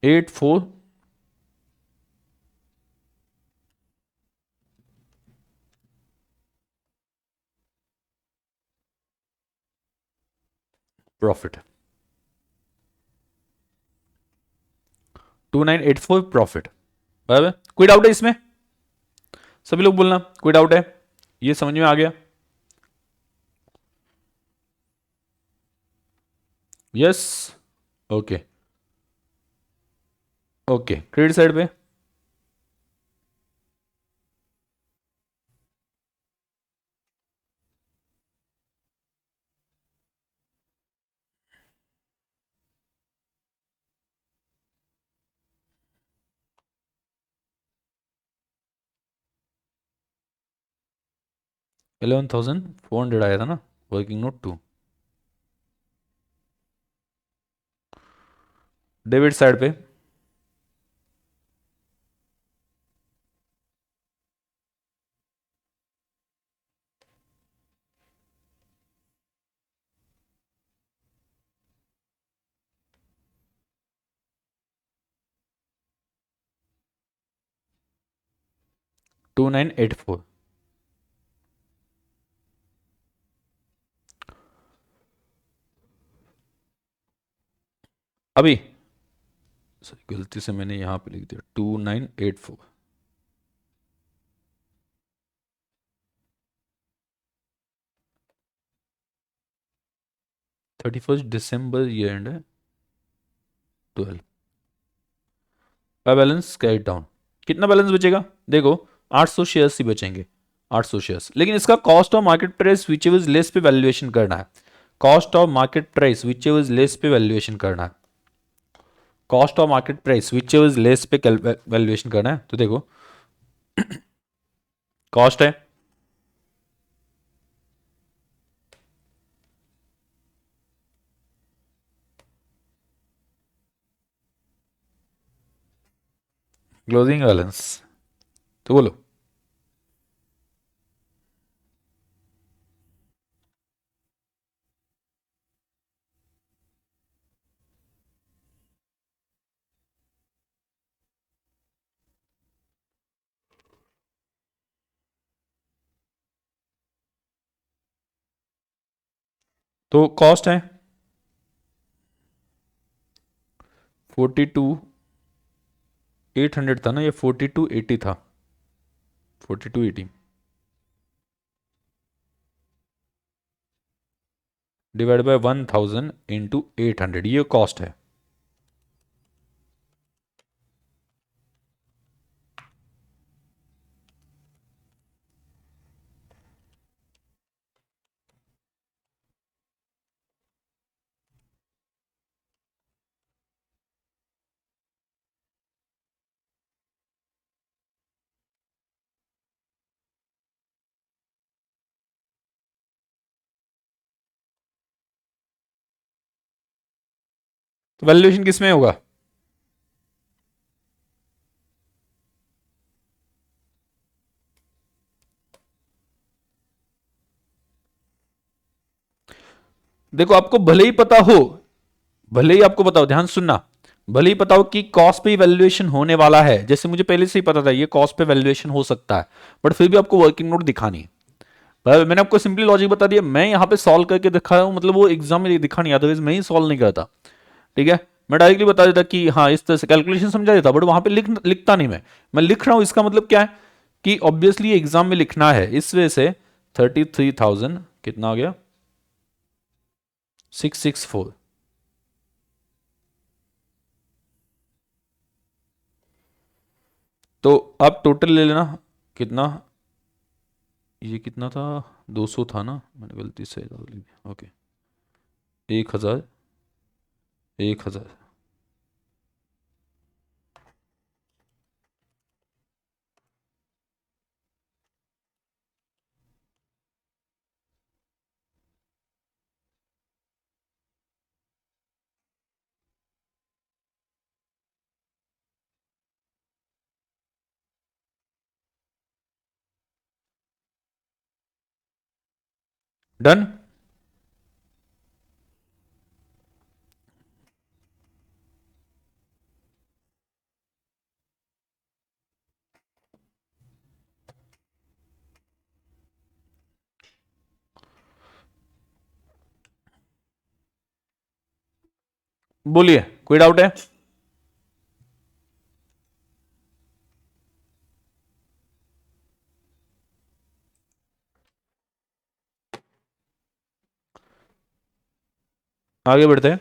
84 प्रॉफिट, 2984 प्रॉफिट, बराबर। कोई डाउट है इसमें, सभी लोग बोलना कोई डाउट है, ये समझ में आ गया। Yes. Okay. Okay, credit side पे 11,400 आया था ना, वर्किंग नोट 2। डेबिट साइड पे 2984। अभी सॉरी, गलती से मैंने यहां पे लिख दिया 2984। 31 दिसंबर ये एंड है 12। Balance carry down. कितना बैलेंस बचेगा देखो, 800 शेयर्स ही बचेंगे। 800 शेयर्स, लेकिन इसका cost of market price which is less पे वैल्यूएशन करना है। Cost of market price which is less पे वैल्यूएशन करना है। Cost of market price which is less पे वैल्यूएशन करना है। तो देखो, कॉस्ट है क्लोजिंग बैलेंस, तो बोलो। तो कॉस्ट है 42,800 था ना, या 4280 था। 4280 डिवाइड बाय 1000 इंटू 800, ये कॉस्ट है। तो वैल्यूएशन किस में होगा? देखो, आपको भले ही पता हो, भले ही आपको बताओ, ध्यान सुनना, भले ही पता हो कि कॉस्ट पे वैल्यूएशन होने वाला है, जैसे मुझे पहले से ही पता था ये कॉस्ट पे वैल्यूएशन हो सकता है, बट फिर भी आपको वर्किंग नोट दिखानी है। मैंने आपको सिंपली लॉजिक बता दिया, मैं यहाँ पे सॉल्व करके दिखाया हूँ, मतलब वो एग्जाम में दिखा नहीं आता, मैं ही सॉल्व नहीं करता। ठीक है, मैं डायरेक्टली बता देता कि हाँ इस तरह से कैलकुलेशन समझा देता, बट वहां पे लिखता नहीं। मैं लिख रहा हूँ, इसका मतलब क्या है कि ऑब्वियसली एग्जाम में लिखना है, इस वजह से 33,000 कितना हो गया, 664। तो आप टोटल ले लेना कितना, ये कितना था, 200 था ना, मैंने गलती से डाल दिया। ओके, 1,000, 1,000। डन। बोलिए, कोई डाउट है? आगे बढ़ते हैं।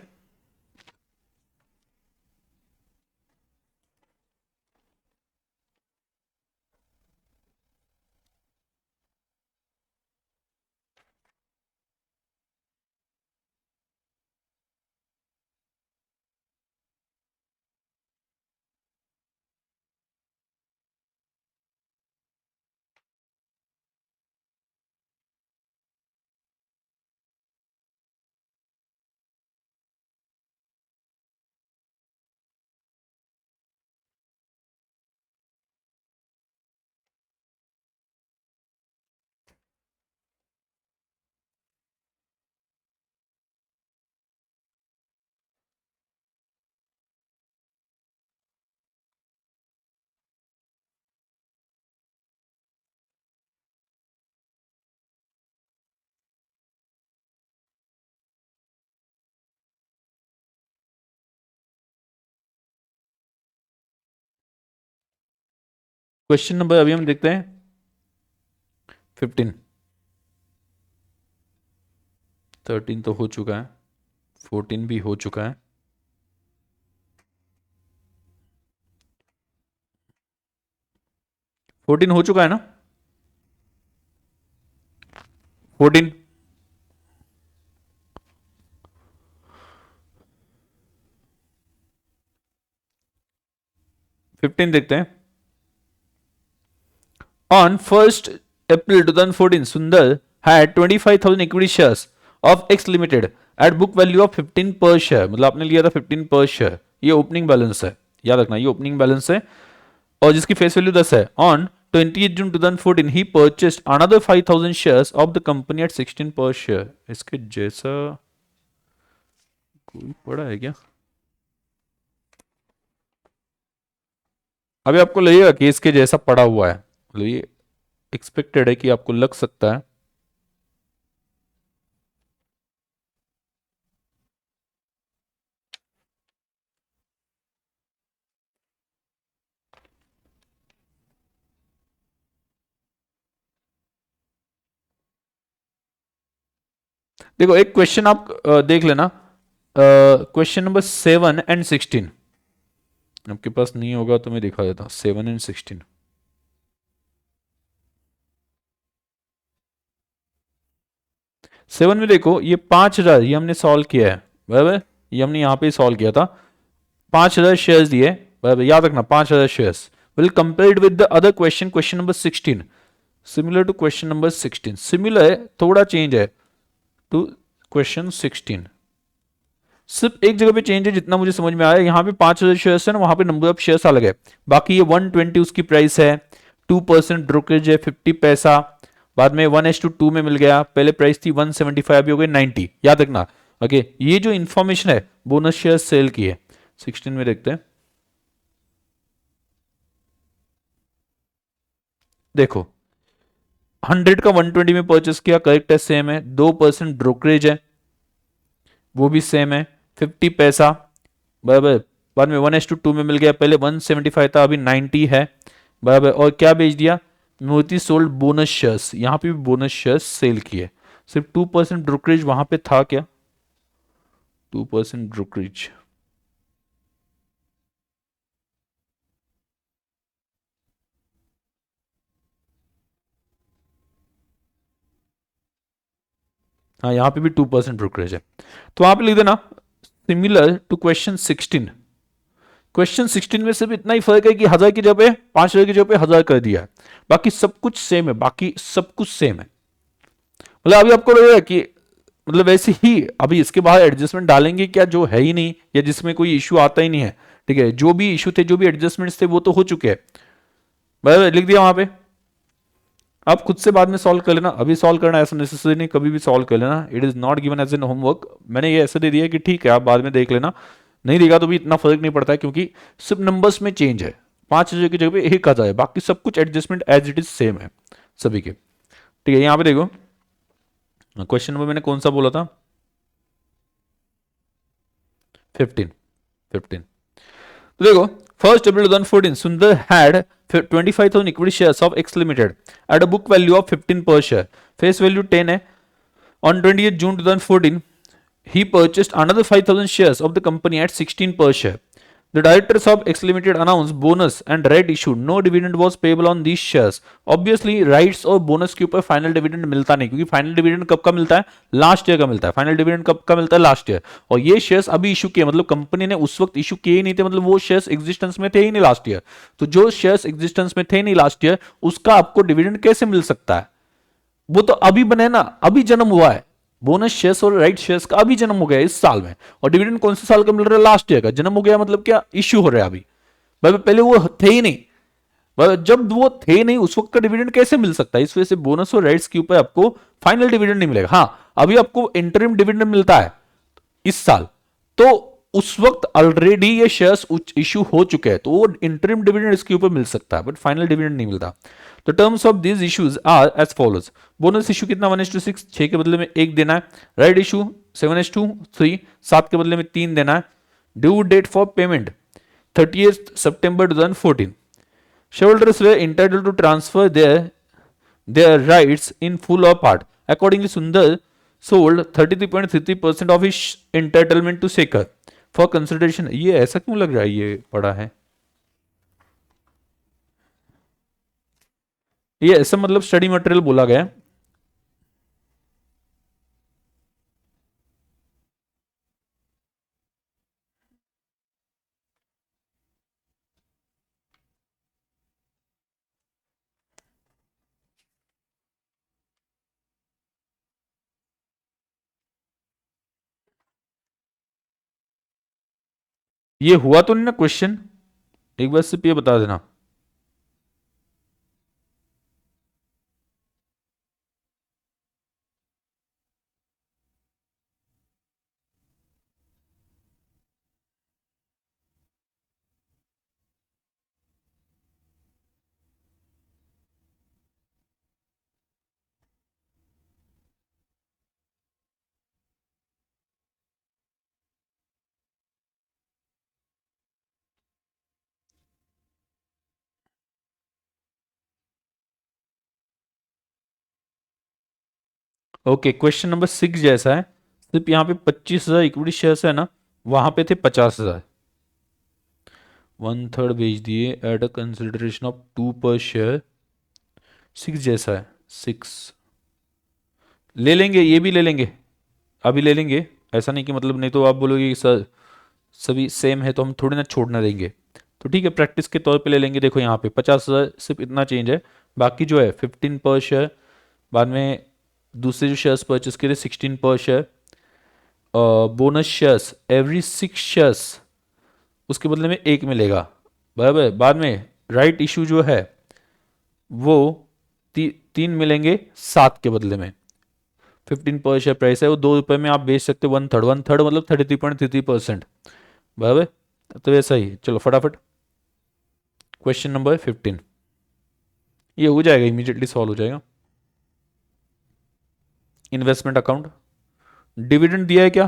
क्वेश्चन नंबर अभी हम देखते हैं 15। 13 तो हो चुका है, 14 भी हो चुका है। फोर्टीन हो चुका है ना? 14। 15 देखते हैं। On 1st April 2014, Sundar had 25,000 equity shares of X Limited at book value of 15 per share। मतलब आपने लिया था 15 पर शेयर। ये ओपनिंग बैलेंस है, याद रखना, ये ओपनिंग बैलेंस है और जिसकी फेस वैल्यू 10 है। On 20 June 2014 he purchased another 5,000 shares of the company at 16 पर शेयर। इसके जैसा कोई पड़ा है क्या? अभी आपको लगेगा कि इसके जैसा पड़ा हुआ है, मतलब ये एक्सपेक्टेड है कि आपको लग सकता है। देखो एक क्वेश्चन आप देख लेना, क्वेश्चन नंबर 7 और 16 आपके पास नहीं होगा तो मैं दिखा देता हूं। 7 और 16 7 में देखो, ये 5,000 ये हमने सॉल्व किया है, बराबर, ये हमने यहां पे सॉल्व किया था। 5,000 शेयर्स दिए, बराबर, याद रखना 5,000 shares. Will compared with the other question, question number 16 similar to question number 16, similar है, थोड़ा चेंज है टू क्वेश्चन 16। सिर्फ एक जगह पे चेंज है जितना मुझे समझ में आया, यहाँ पे 5,000 शेयर्स है ना, वहां पे नंबर ऑफ शेयर्स अलग है। बाकी ये 120 उसकी प्राइस है, 2% ब्रोकरेज है 50 पैसा, बाद में 1:2 में मिल गया, पहले प्राइस थी 175 अभी हो गई 90, याद रखना। ओके, ये जो इंफॉर्मेशन है बोनस शेयर सेल की है। 16 में देखते हैं, देखो 100 का 120 में परचेस किया, करेक्ट है, सेम है। 2% ब्रोकरेज है, वो भी सेम है, 50 पैसा, बराबर। बाद में 1:2 में मिल गया, पहले 175 था अभी 90 है, बराबर। और क्या बेच दिया? मोती सोल्ड बोनस शेयर्स, यहां पे भी बोनस शेयर्स सेल किए। सिर्फ 2% ब्रोकरेज वहां पे था क्या? 2% ब्रोकरेज, हाँ यहां पे भी 2% ब्रोकरेज है। तो वहां पे लिख देना सिमिलर टू क्वेश्चन 16। क्वेश्चन 16 में सिर्फ इतना ही फर्क है कि 1,000 की जगह पे 5,000 की जगह पे 1,000 कर दिया है, बाकी सब कुछ सेम है, बाकी सब कुछ सेम है। मतलब अभी आपको लगेगा कि मतलब वैसे ही अभी इसके बाहर एडजस्टमेंट डालेंगे क्या, जो है ही नहीं या जिसमें कोई इश्यू आता ही नहीं है, ठीक है। जो भी इश्यू थे, जो भी एडजस्टमेंट्स थे वो तो हो चुके हैं, बराबर, लिख दिया वहां पे। आप खुद से बाद में सॉल्व कर लेना, अभी सॉल्व करना ऐसा नेसेसरी नहीं, कभी भी सॉल्व कर लेना। It is not given as an homework, मैंने ये ऐसे दे दिया कि ठीक है आप बाद में देख लेना, नहीं देगा तो भी इतना फर्क नहीं पड़ता है, क्योंकि सिर्फ नंबर्स में चेंज है। 5,000 की जगह पे 1,000 है, बाकी सब कुछ adjustment as it is same है सभी के, ठीक है। यहाँ पे देखो क्वेश्चन नंबर मैंने कौन सा बोला था, 15। 15 तो देखो, 1st April 2014 सुंदर had 25,000 equity shares of x limited at a book value of 15 पर शेयर, फेस वैल्यू 10 है। On 20th June 2014 he purchased another 5,000 shares of the company at 16 per share. The directors of X Limited announced bonus and right issue. No dividend was payable on these shares. Obviously rights और bonus के ऊपर final dividend मिलता नहीं, क्योंकि final dividend कब का मिलता है? लास्ट ईयर का मिलता है। फाइनल डिविडेंड कब का मिलता है? Last year. और ये शेयर्स अभी इशू किए, मतलब कंपनी ने उस वक्त इशू किए ही नहीं थे, मतलब वो शेयर्स एग्जिस्टेंस में थे ही नहीं लास्ट ईयर। तो जो शेयर्स एग्जिस्टेंस में थे नहीं लास्ट ईयर, उसका आपको डिविडेंड कैसे मिल सकता है? वो तो अभी बने ना, अभी जन्म हुआ है। बोनस शेयर्स और राइट शेयर्स का अभी जन्म हो गया इस साल में, और डिविडेंड कौन से साल का मिल रहा है? लास्ट ईयर का। जन्म हो गया मतलब क्या? इश्यू हो रहा है अभी, भाई पहले वो थे ही नहीं, जब वो थे नहीं उस वक्त का डिविडेंड कैसे मिल सकता है? इस वजह से बोनस और राइट्स के ऊपर आपको फाइनल डिविडेंड नहीं मिलेगा। हाँ, अभी आपको इंटरिम डिविडेंड मिलता है इस साल, तो उस वक्त ऑलरेडी ये शेयर्स इश्यू हो चुके हैं, तो वो इंटरिम डिविडेंड इसके ऊपर मिल सकता है, बट फाइनल डिविडेंड नहीं मिलता। तो terms of this issues are as follows. Bonus issue कितना? 1:6, 6 के बदले में 1 देना है। राइट इशू 7:3, 7 के बदले में 3 देना है। Due date for payment 30th September 2014। Shareholders were entitled to transfer their rights in full or part. Accordingly, Sundar sold 33.33% of his entitlement to Shekhar for consideration. ये ऐसा क्यों लग रहा है, ये पड़ा है ये ऐसा, मतलब स्टडी मटेरियल बोला गया। ये हुआ तो नहीं ना क्वेश्चन, एक बार सिर्फ ये बता देना। ओके, क्वेश्चन नंबर 6 जैसा है, सिर्फ यहाँ पे 25,000 इक्विटी शेयर्स है ना, वहां पे थे 50,000, 1/3 बेच दिए एट अ कंसिडरेशन ऑफ 2 पर शेयर। 6 जैसा है, 6 ले लेंगे, ये भी ले लेंगे, अभी ले लेंगे, ऐसा नहीं कि मतलब, नहीं तो आप बोलोगे कि सर सभी सेम है तो हम थोड़ी ना छोड़ना देंगे, तो ठीक है प्रैक्टिस के तौर पे ले लेंगे। देखो यहाँ पे 50,000 सिर्फ इतना चेंज है, बाकी जो है 15 पर शेयर, बाद में दूसरे जो शेयर्स परचेस करे 16 पर share, bonus shares every 6 shares, उसके बदले में एक मिलेगा, बराबर। बाद में राइट इशू जो है वो 3 मिलेंगे 7 के बदले में। 15 पर शेयर प्राइस है वो, 2 रुपए में आप बेच सकते हो 1/3, 1/3 मतलब 33.33%, बराबर। तो ऐसा ही, चलो फटाफट क्वेश्चन नंबर 15, ये हो जाएगा, इमीडिएटली सॉल्व हो जाएगा। इन्वेस्टमेंट अकाउंट, डिविडेंड दिया है क्या?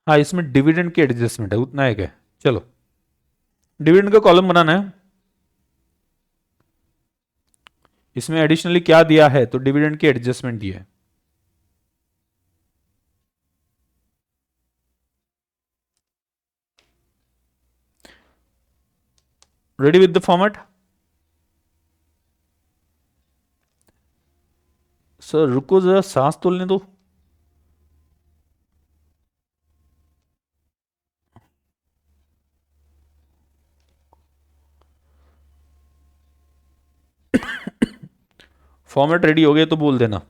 हाँ, इसमें डिविडेंड की एडजस्टमेंट है, उतना है क्या? चलो डिविडेंड का कॉलम बनाना है, इसमें एडिशनली क्या दिया है, तो डिविडेंड की एडजस्टमेंट दी है। Ready with the format? Sir रुको जरा, सांस तोलने दो। फॉर्मेट रेडी हो गया तो बोल देना।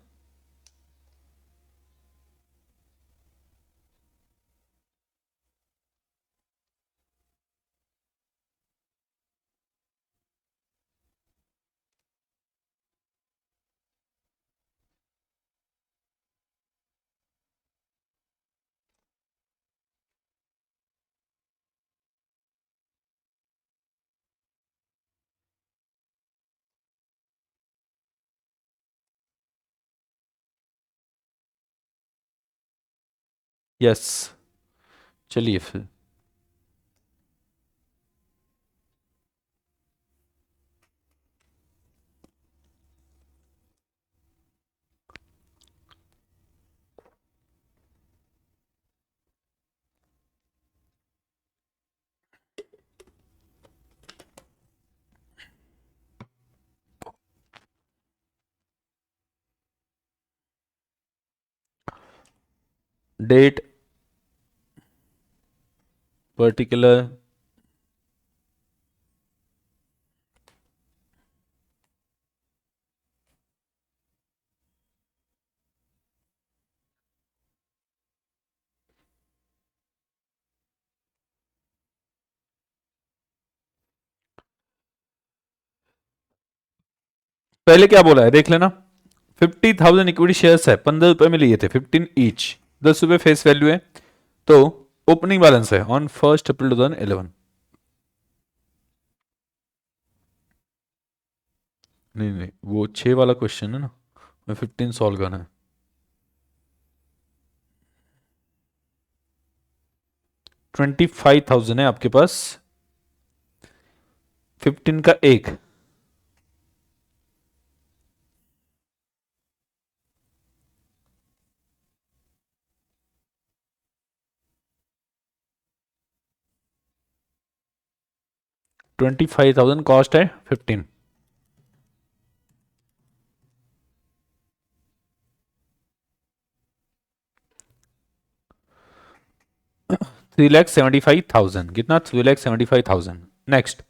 यस, चलिए फिर। डेट, पर्टिकुलर, पहले क्या बोला है देख लेना। 50,000 इक्विटी शेयर्स है, 15 रुपए में लिए थे, 15 ईच, 10 रुपए फेस वैल्यू है। तो ओपनिंग बैलेंस है ऑन 1 अप्रैल 2011, नहीं नहीं, वो 6 वाला क्वेश्चन है ना, मैं 15 सॉल्व करना है। 25,000 है आपके पास, 15 का एक। 25,000 कॉस्ट है 15। 3,75,000 कितना, 3,75,000। नेक्स्ट,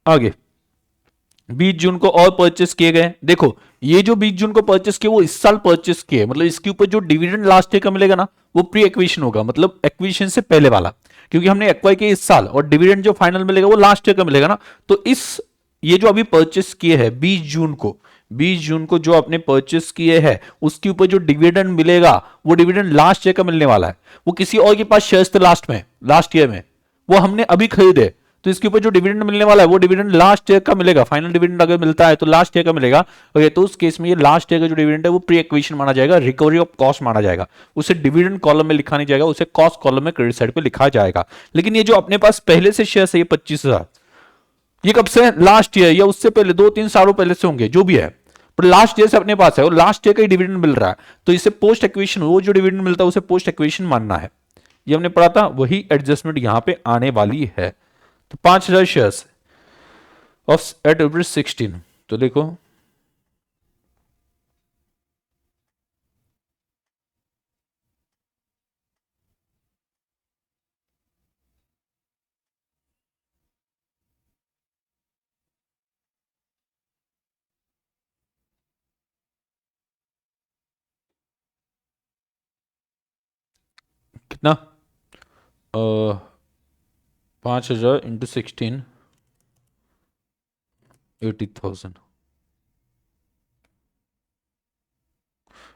आगे 20 जून को और परचेस किए गए। देखो ये जो 20 जून को परचेस किए वो इस साल परचेस किए, मतलब इसके ऊपर जो डिविडेंड लास्ट ईयर का मिलेगा ना वो प्री एक्विजिशन होगा, मतलब एक्विजिशन से पहले वाला, क्योंकि हमने एक्वायर किया इस साल और डिविडेंड जो फाइनल मिलेगा वो लास्ट ईयर का मिलेगा ना। तो इस ये जो अभी परचेस किए हैं 20 जून को, 20 जून को जो आपने परचेस किए हैं उसके ऊपर जो डिविडेंड मिलेगा वो डिविडेंड लास्ट ईयर का मिलने वाला है। वो किसी और के पास शेयर्स थे लास्ट में, लास्ट ईयर में, वो हमने अभी खरीदे, तो इसके ऊपर जो डिविडेंड मिलने वाला है वो डिविडेंड लास्ट ईयर का मिलेगा। फाइनल डिविडेंड अगर मिलता है तो लास्ट ईयर का मिलेगा। ओके, तो उस केस में ये लास्ट ईयर का जो डिविडेंड है वो प्री एक्विजिशन माना जाएगा, रिकवरी ऑफ कॉस्ट माना जाएगा। उसे डिविडेंड कॉलम में लिखा नहीं जाएगा, उसे कॉस्ट कॉलम में क्रेडिट साइड पे लिखा जाएगा। लेकिन ये जो अपने पास पहले से शेयर है ये 25,000, ये कब से, लास्ट ईयर या उससे पहले 2-3 सालों पहले से होंगे जो भी है, पर लास्ट ईयर से अपने पास है और लास्ट ईयर का ही डिविडेंड मिल रहा है, तो इसे पोस्ट एक्विजिशन, वो जो डिविडेंड मिलता है उसे पोस्ट एक्विजिशन मानना है। ये हमने पढ़ा था, वही एडजस्टमेंट यहां पे आने वाली है। तो 5,000 शेयर्स ऑफ एट रुपीज 16, तो देखो कितना, 5,000 इंटू 16, 80,000।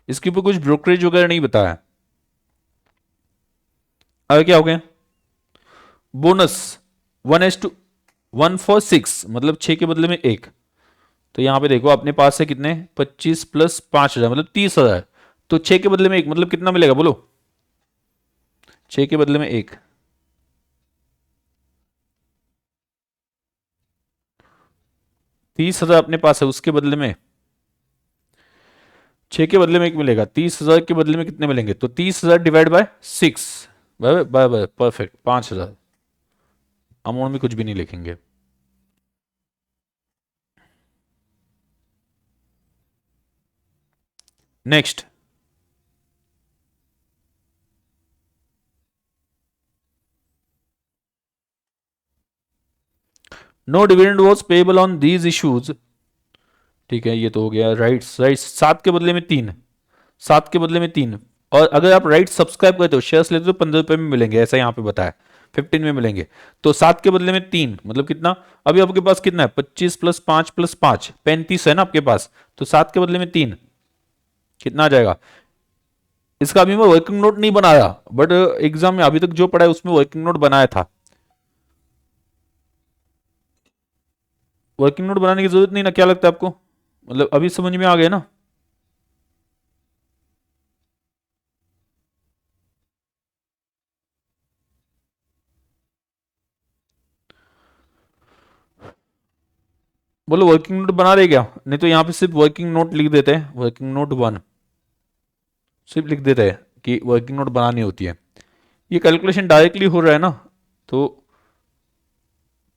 इसके ऊपर कुछ ब्रोकरेज वगैरह नहीं बताया। आगे क्या हो गया, बोनस 1:146, मतलब 6 के बदले में 1। तो यहां पे देखो अपने पास है कितने, 25 प्लस 5,000 मतलब 30,000। तो 6 के बदले में 1 मतलब कितना मिलेगा बोलो, 6 के बदले में 1, 30,000 अपने पास है, उसके बदले में 6 के बदले में 1 मिलेगा, 30,000 के बदले में कितने मिलेंगे, तो 30,000 divide by 6, by by by perfect 5,000। Amount में कुछ भी नहीं लिखेंगे। Next, no dividend was payable on these issues. ठीक है, ये तो हो गया राइट्स, राइट्स 7 के बदले में 3, 7 के बदले में 3। और अगर आप राइट सब्सक्राइब करते हो, शेयर्स लेते हो, 15 रुपए में मिलेंगे, ऐसा यहां पे बताया 15 में मिलेंगे। तो 7 के बदले में 3 मतलब कितना, अभी आपके पास कितना है, 25 प्लस 5 प्लस 5 35 है ना आपके पास, तो 7 के बदले में 3 कितना आ जाएगा। इसका अभी मैं वर्किंग नोट नहीं बनाया, बट एग्जाम में अभी तक जो पढ़ा है उसमें वर्किंग नोट बनाया था। वर्किंग नोट बनाने की जरूरत नहीं ना, क्या लगता है आपको, मतलब अभी समझ में आ गया ना। बोलो वर्किंग नोट बना रहे क्या, नहीं तो यहां पे सिर्फ वर्किंग नोट लिख देते हैं, वर्किंग नोट 1 सिर्फ लिख देते हैं कि वर्किंग नोट बनानी होती है। ये कैलकुलेशन डायरेक्टली हो रहा है ना, तो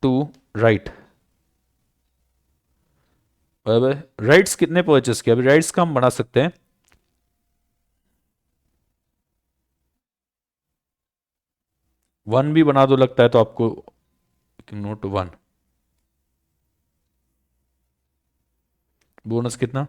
टू राइट, बराबर राइट्स कितने परचेस किया, अभी राइट्स का हम बना सकते हैं। वन भी बना दो लगता है तो आपको, नोट 1, बोनस कितना,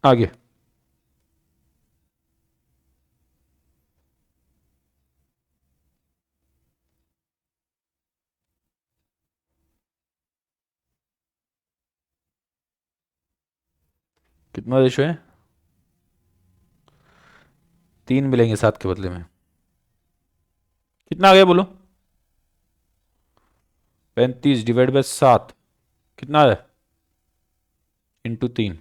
आगे कितना रेशो है? 3 मिलेंगे 7 के बदले में। कितना आ गया बोलो? 35 डिवाइड बाय 7 कितना है? इंटू 3।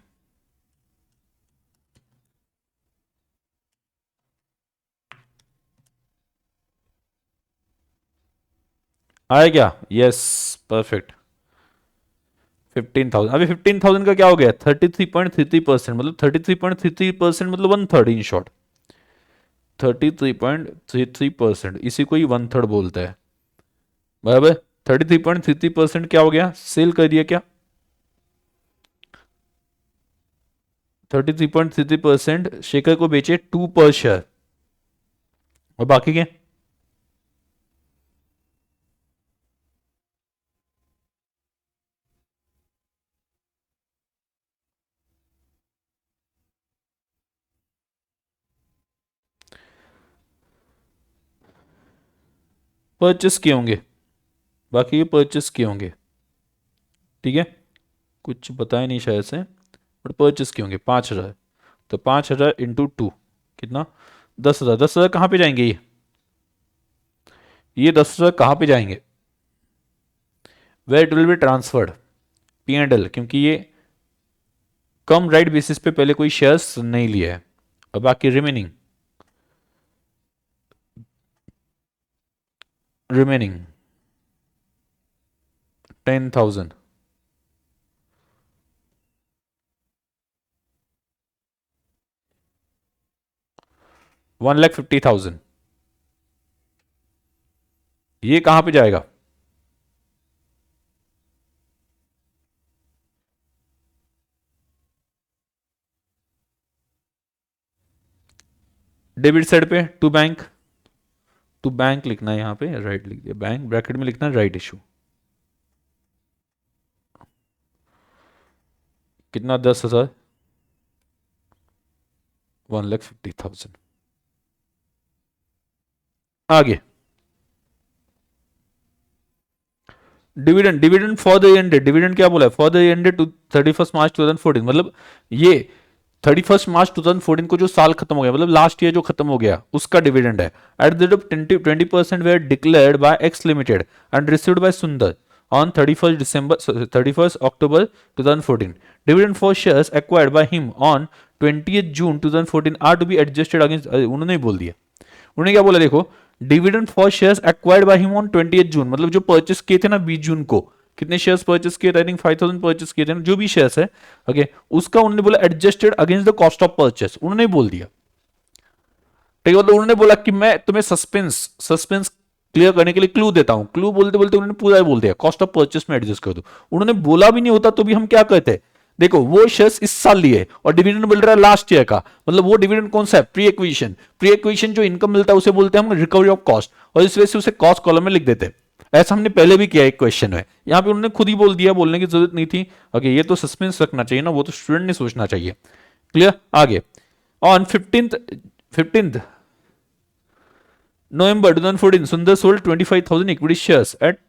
आया क्या? Yes, perfect. 15,000। अभी 15,000 का क्या हो गया? 33.33%, मतलब 33.33% मतलब 1/3 इन शॉर्ट। 33.33%, इसी को ही 1/3 बोलते हैं, बराबर। 33.33% क्या हो गया? सेल कर दिया क्या? 33.33% शेखर को बेचे 2 पर शेयर, और बाकी के परचेस किए होंगे, बाकी ये परचेस किए होंगे, ठीक है। कुछ बताया नहीं शायद से, बट परचेस किए होंगे 5,000। तो 5,000 इंटू 2 कितना? 10,000। 10,000 कहाँ पे जाएंगे? ये 10,000 कहाँ पे जाएंगे? Where it will be transferred, P&L, क्योंकि ये कम राइट बेसिस पे पहले कोई शेयर्स नहीं लिया है। और बाकी रिमेनिंग, रिमेनिंग 10,000, 1,50,000, ये कहाँ पे जाएगा? डेबिट साइड पे टू बैंक, टू बैंक लिखना है यहाँ पे, राइट लिख दिया, बैंक ब्रैकेट में लिखना है राइट इशू। कितना? 10,000, 1,50,000। आगे dividend, dividend for the ended, dividend क्या बोला है? फॉर द एंडेड टू 31 मार्च 2014, मतलब ये 31 मार्च 2014 को जो साल खत्म हो गया, मतलब लास्ट ईयर जो खत्म हो गया, उसका डिविडेंड है। At the rate of 20% were declared by X limited and received by Sundar on 31st October 2014. Dividend for shares acquired by him on 20th June 2014 are to be adjusted against, उन्होंने बोल दिया, उन्होंने क्या बोला देखो, dividend for shares acquired by him on 20th जून, मतलब जो purchase किए थे ना 20 जून को, कितने शेयर्स परचेस किए थे? आई थिंक 5,000 परचेस किए थे ना, जो भी शेयर्स है, ओके, उसका उन्होंने बोला adjusted against the cost of purchase, उन्होंने बोल दिया, ठीक है। मतलब उन्होंने बोला कि मैं तुम्हें सस्पेंस सस्पेंस क्लियर करने के लिए क्लू देता हूं, क्लू बोलते बोलते उन्होंने पूरा ही बोल दिया, कॉस्ट ऑफ परचेस में एडजस्ट कर दो। उन्होंने बोला भी नहीं होता तो भी हम क्या कहते? देखो वो शेयर्स इस साल लिए और डिविडेंड मिल रहा है लास्ट ईयर का, मतलब वो डिविडेंड कौन सा है? Pre acquisition. प्री एक्विजिशन जो इनकम मिलता है उसे बोलते हैं हम रिकवरी ऑफ कॉस्ट, और इस वजह से उसे कॉस्ट कॉलम में लिख देते हैं। ऐसा हमने पहले भी किया एक क्वेश्चन में, यहां पे उन्होंने खुद ही बोल दिया, बोलने की जरूरत नहीं थी। ओके, ये तो सस्पेंस रखना चाहिए ना, वो तो स्टूडेंट ने सोचना चाहिए। क्लियर? आगे ऑन 15th November 2014 सुंदर sold 25,000 equity shares at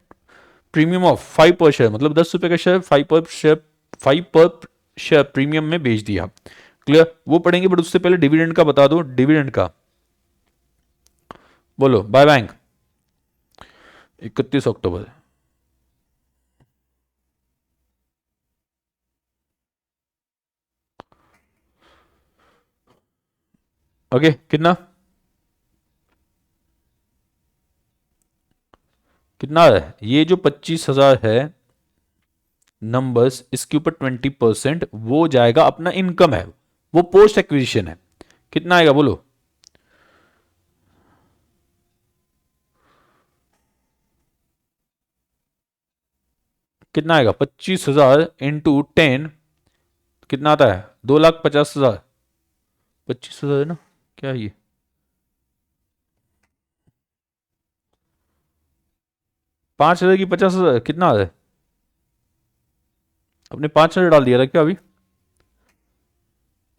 premium of 5 पर शेयर, मतलब 10 रुपए का शेयर 5 पर शेयर प्रीमियम में बेच दिया। क्लियर? वो पढ़ेंगे, बट उससे पहले डिविडेंड का बता दो, डिविडेंड का बोलो बाय बैंक 31 अक्टूबर। ओके, कितना? कितना है ये जो 25,000 है नंबर्स, इसके ऊपर 20% वो जाएगा अपना इनकम है, वो पोस्ट एक्विजिशन है। कितना आएगा बोलो? कितना आएगा? 25,000 इंटू 10 कितना आता है? 2,50,000। 25,000 है ना, क्या है ये? 5,000 की 50,000 कितना है? अपने 5,000 डाल दिया था क्या अभी?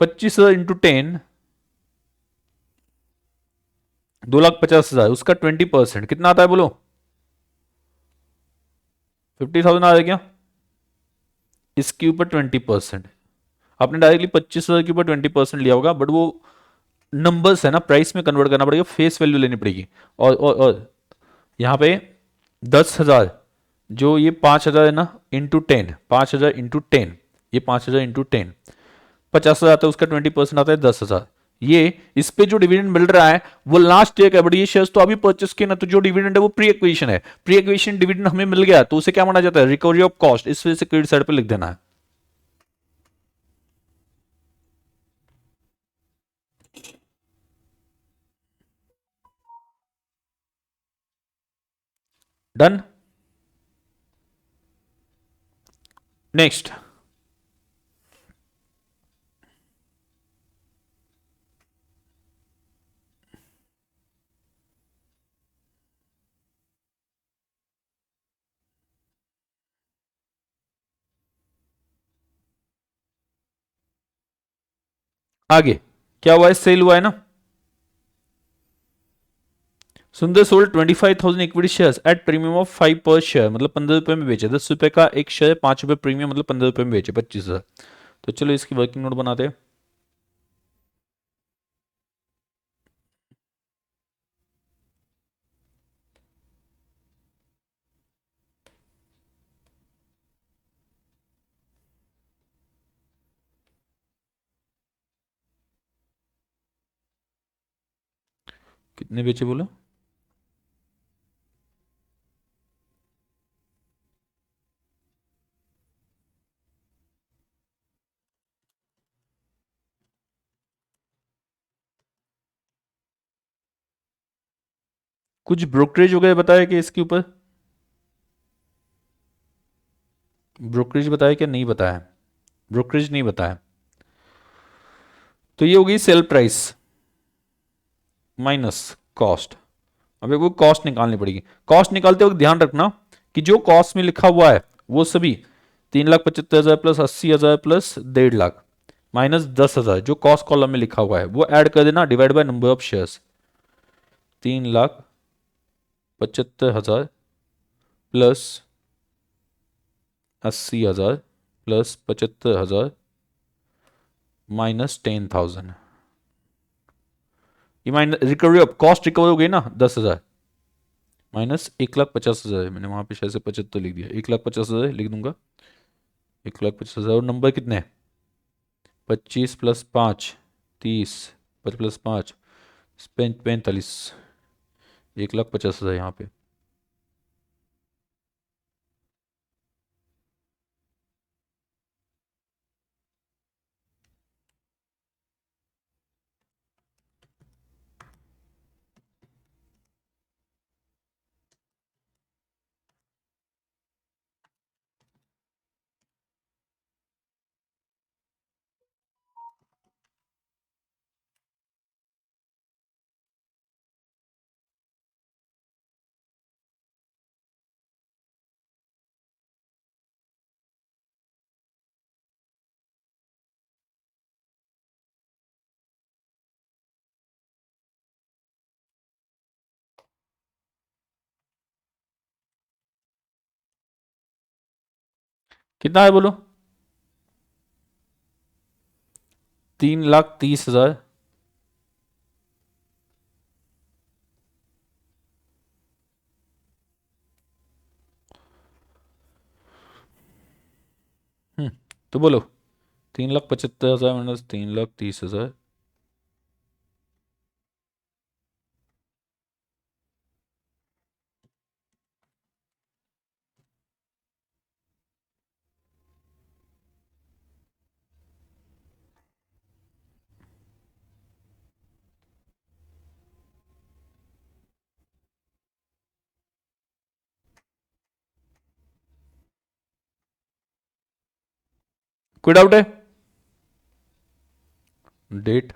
25,000 इंटू 10, 2,50,000, उसका 20% कितना आता है बोलो? 50,000 आ रहा है क्या? इसके ऊपर 20%, आपने डायरेक्टली 25,000 के ऊपर 20% लिया होगा, बट वो नंबर्स है ना, प्राइस में कन्वर्ट करना पड़ेगा, फेस वैल्यू लेनी पड़ेगी। और यहाँ पे 10,000, जो ये 5,000 है ना, इंटू 10, 5,000 इंटू 10, ये 5,000 इंटू 10, 50,000 आता है, उसका 20% आता है 10,000। ये इस पे जो डिविडेंड मिल रहा है वो लास्ट ईयर का, बट ये शेयर्स तो अभी परचेस किए ना, तो जो डिविडेंड है वो प्री एक्विजिशन है, प्री एक्विजिशन डिविडेंड हमें मिल गया तो उसे क्या माना जाता है, रिकवरी ऑफ कॉस्ट, इस वजह से क्रेडिट साइड पे लिख देना है। डन। नेक्स्ट, आगे क्या हुआ है, सेल हुआ है ना। सुंदर sold 25,000 equity shares at premium of 5 पर शेयर, मतलब 15 रुपए में बेचे, 10 रुपए का एक शेयर, 5 रुपए प्रीमियम, मतलब 15 रुपए में बेचे 25,000। तो चलो इसकी वर्किंग नोट बनाते हैं। कितने बेचे बोलो, कुछ ब्रोकरेज वगैरह बताया कि इसके ऊपर, ब्रोकरेज बताया क्या, नहीं बताया, ब्रोकरेज नहीं बताया। तो ये होगी सेल प्राइस माइनस कॉस्ट। अब वो कॉस्ट निकालनी पड़ेगी, कॉस्ट निकालते वक्त ध्यान रखना कि जो कॉस्ट में लिखा हुआ है वो सभी 3,75,000 प्लस 80,000 प्लस 1.5 लाख माइनस 10,000, जो कॉस्ट कॉलम में लिखा हुआ है वो ऐड कर देना, divide by number of shares. 3,75,000 plus 80,000 plus 75,000 minus 10,000, ये minus recovery of cost, recover हो गई ना 10,000, माइनस 1,50,000, मैंने वहां पे शायद से 75 लिख दिया, 1,50,000 लिख दूंगा, 1,50,000, और नंबर कितने हैं, 25 प्लस 5 30, 5 प्लस 5 45, 1,50,000 यहाँ पे। कितना है बोलो, 3,30,000, तो बोलो 3,75,000 माइनस 3,30,000, कोई डाउट है, डेट,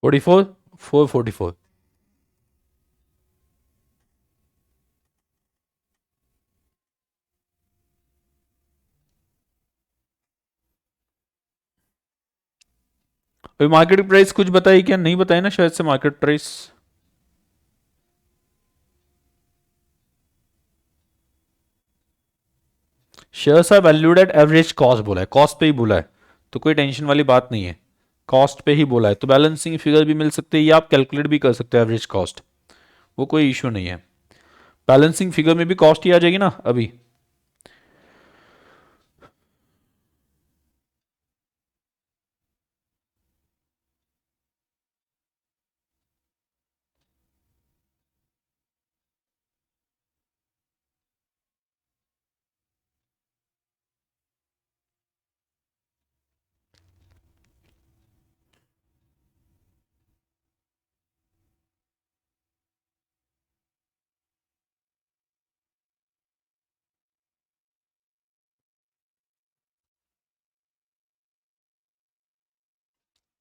44, 444। भाई मार्केट प्राइस कुछ बताइए क्या, नहीं बताया ना शायद से market price. Shares are valued at average cost बोला है, कॉस्ट पे ही बोला है, तो कोई टेंशन वाली बात नहीं है, कॉस्ट पे ही बोला है, तो बैलेंसिंग फिगर भी मिल सकते हैं या आप कैलकुलेट भी कर सकते हो एवरेज कॉस्ट, वो कोई इशू नहीं है। बैलेंसिंग फिगर में भी कॉस्ट ही आ जाएगी ना अभी।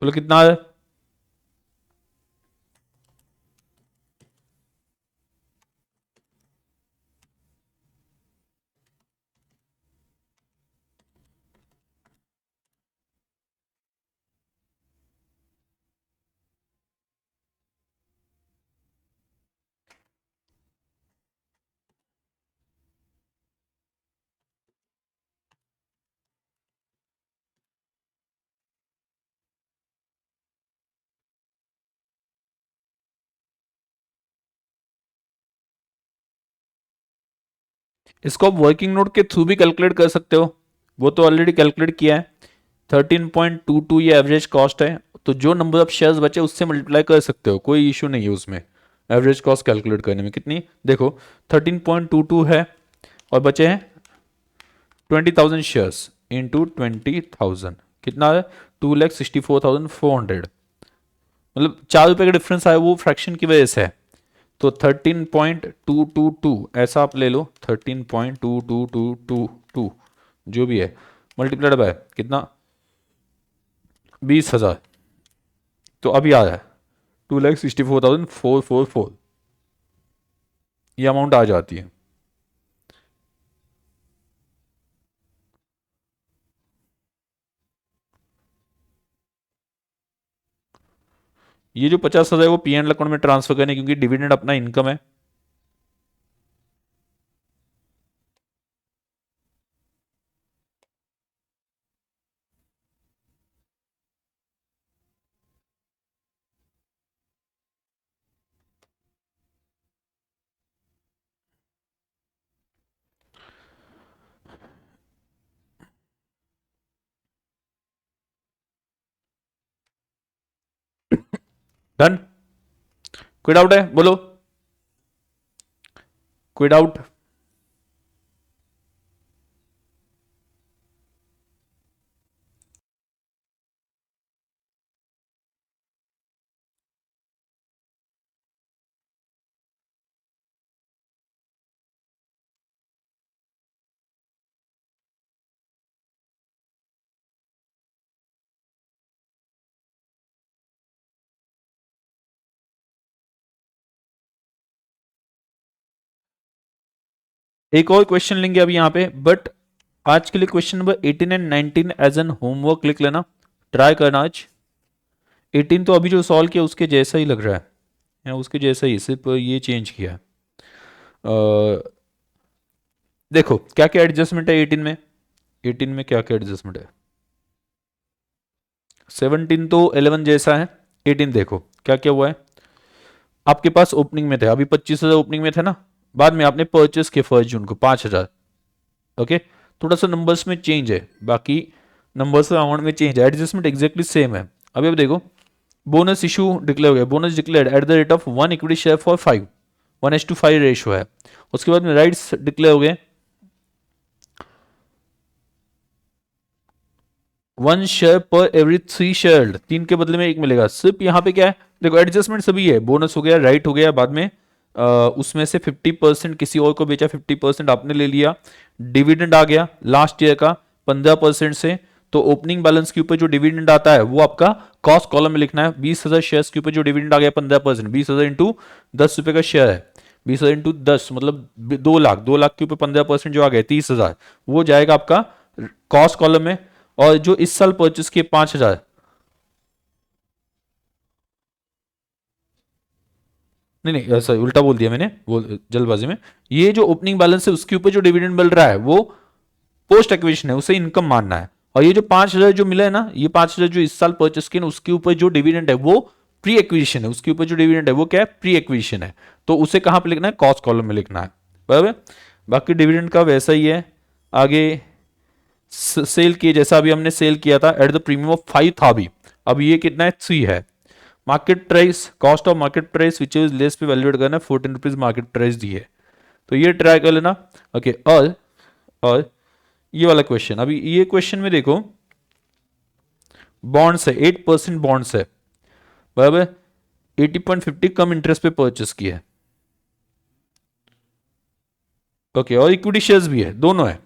बोलो कितना है। इसको आप वर्किंग नोट के थ्रू भी कैलकुलेट कर सकते हो, वो तो ऑलरेडी कैलकुलेट किया है। 13.22 ये एवरेज कॉस्ट है, तो जो नंबर ऑफ शेयर्स बचे उससे मल्टीप्लाई कर सकते हो, कोई इशू नहीं है उसमें। एवरेज कॉस्ट कैलकुलेट करने में कितनी देखो, 13.22 है और बचे हैं 20,000 शेयर्स इंटू 20,000 कितना है, 2,64,400, मतलब 4 रुपए का डिफरेंस आया वो फ्रैक्शन की वजह से है। तो 13.222 ऐसा आप ले लो, 13.2222 जो भी है मल्टीप्लाइड बाय कितना, 20,000, तो अभी आ रहा है 2,64,444, ये अमाउंट आ जाती है। ये जो 50,000 वो पी एन अकाउंट में ट्रांसफर करने, क्योंकि डिविडेंड अपना इनकम है। डन, कोई डाउट है बोलो, कोई डाउट। एक और क्वेश्चन लेंगे अभी यहाँ पे, बट आज के लिए question number 18 and 19 as an homework लिख लेना, ट्राई करना आज। 18 तो अभी जो सॉल्व किया उसके जैसा ही लग रहा है, या उसके जैसा ही, सिर्फ ये चेंज किया है। देखो क्या क्या एडजस्टमेंट है 18 में, 18 में क्या क्या एडजस्टमेंट है। 17 तो 11 जैसा है, 18 देखो क्या क्या हुआ है। आपके पास ओपनिंग में थे अभी 25,000 ओपनिंग में थे ना, बाद में आपने परचेस किए 1 जून को 5,000। ओके, थोड़ा सा नंबर्स में चेंज है, बाकी नंबर्स अमाउंट में चेंज है, एडजस्टमेंट एग्जैक्टली सेम है। अभी अब देखो बोनस इशू डिक्लेयर हो गया, bonus declare eight the rate of 1 equity share for 5, 1:5 ratio है। उसके बाद में राइट्स डिक्लेयर हो गए 1 शेयर पर एवरी 3 शेयर, 3 के बदले में 1 मिलेगा। सिर्फ यहाँ पे क्या है देखो, एडजस्टमेंट सभी है, बोनस हो गया, राइट हो गया, बाद में उसमें से 50% किसी और को बेचा, 50% आपने ले लिया, डिविडेंड आ गया लास्ट ईयर का 15% से, तो ओपनिंग बैलेंस के ऊपर जो डिविडेंड आता है वो आपका कॉस्ट कॉलम में लिखना है। 20,000 शेयर्स के ऊपर जो डिविडेंड आ गया 15%, 20,000 इंटू 10 रुपए का शेयर है, 20,000 इंटू 10 मतलब 2 लाख, 2 लाख के ऊपर 15% जो आ गया 30,000, वो जाएगा आपका कॉस्ट कॉलम में। और जो इस साल परचेस किए 5,000, नहीं नहीं सॉरी उल्टा बोल दिया मैंने, वो जल्दबाजी में, ये जो ओपनिंग बैलेंस है उसके ऊपर जो डिविडेंड मिल रहा है वो पोस्ट एक्विजिशन है, उसे इनकम मानना है। और ये जो 5,000 जो मिला है ना, ये 5,000 जो इस साल परचेस किए उसके ऊपर जो डिविडेंड है वो प्री एक्विजिशन है, उसके ऊपर जो डिविडेंड है वो क्या है, प्री एक्विजिशन है। तो उसे कहां पे लिखना है, कॉस्ट कॉलम में लिखना है, बराबर। बाकी डिविडेंड का वैसा ही है। आगे सेल किए, जैसा अभी हमने सेल किया था एट द प्रीमियम ऑफ 5 था अभी, अब ये कितना है 3 है। Market price, cost of market price which is less पे वैल्यूएट करना है, 14 रुपीज मार्केट प्राइस दी है, तो ये ट्राई कर लेना। ओके, और ये वाला क्वेश्चन, अभी ये क्वेश्चन में देखो बॉन्ड्स है, 8% बॉन्ड्स है, बराबर, 80.50 कम इंटरेस्ट पे परचेस किया है। ओके, और इक्विटी शेयर्स भी है, दोनों है,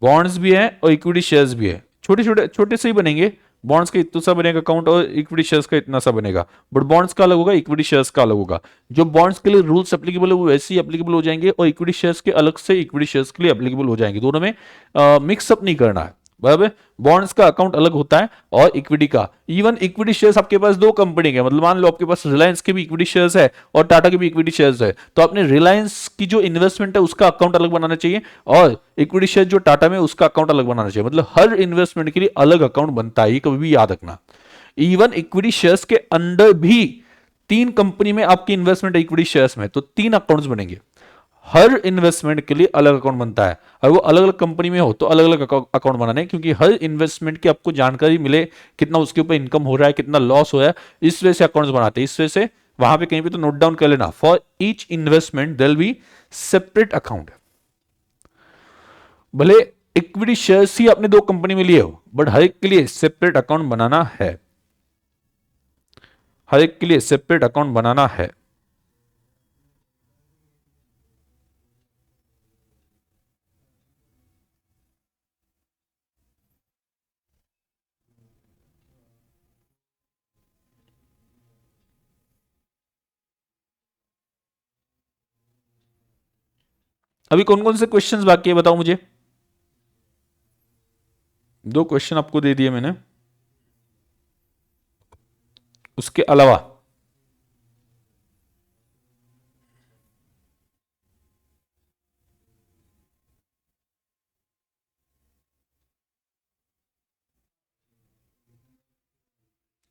बॉन्ड्स भी है और इक्विटी शेयर्स भी है। छोटे छोटे छोटे से ही बनेंगे, बॉन्ड्स का इतना सा बनेगा अकाउंट और इक्विटी शेयर्स का इतना सा बनेगा, बट बॉन्ड्स का अलग होगा, इक्विटी शेयर्स का अलग होगा। जो बॉन्ड्स के लिए रूल्स एप्लीकेबल है वो वैसे ही एप्लीकेबल हो जाएंगे, और इक्विटी शेयर्स के अलग से इक्विटी शेयर्स के लिए एप्लीकेबल हो जाएंगे, दोनों में मिक्सअप नहीं करना है, बराबर। बॉन्ड्स का अकाउंट अलग होता है और इक्विटी का, इवन इक्विटी शेयर्स आपके पास दो कंपनी के, मतलब मान लो आपके पास रिलायंस के भी इक्विटी शेयर्स है और टाटा के भी इक्विटी शेयर्स है, तो आपने रिलायंस की जो इन्वेस्टमेंट है उसका अकाउंट अलग बनाना चाहिए, और इक्विटी शेयर जो टाटा में उसका अकाउंट अलग बनाना चाहिए, मतलब हर इन्वेस्टमेंट के लिए अलग अकाउंट बनता है, ये कभी भी याद रखना। इवन इक्विटी शेयर्स के अंडर भी 3 कंपनी में आपकी इन्वेस्टमेंट है इक्विटी शेयर्स में, तो 3 अकाउंट्स बनेंगे, हर इन्वेस्टमेंट के लिए अलग अकाउंट बनता है, और वो अलग अलग कंपनी में हो तो अलग अलग अकाउंट बनाने, क्योंकि हर इन्वेस्टमेंट की आपको जानकारी मिले, कितना उसके ऊपर इनकम हो रहा है, कितना लॉस हो रहा है, इस वजह से अकाउंट्स बनाते हैं। इस वजह से वहां पे कहीं पे तो नोट डाउन कर लेना, for each investment there will be separate account. भले इक्विटी शेयर्स ही आपने 2 कंपनी में लिए हो, बट हर एक के लिए सेपरेट अकाउंट बनाना है, हर एक के लिए सेपरेट अकाउंट बनाना है। अभी कौन कौन से क्वेश्चंस बाकी है बताओ मुझे, 2 क्वेश्चन आपको दे दिए मैंने, उसके अलावा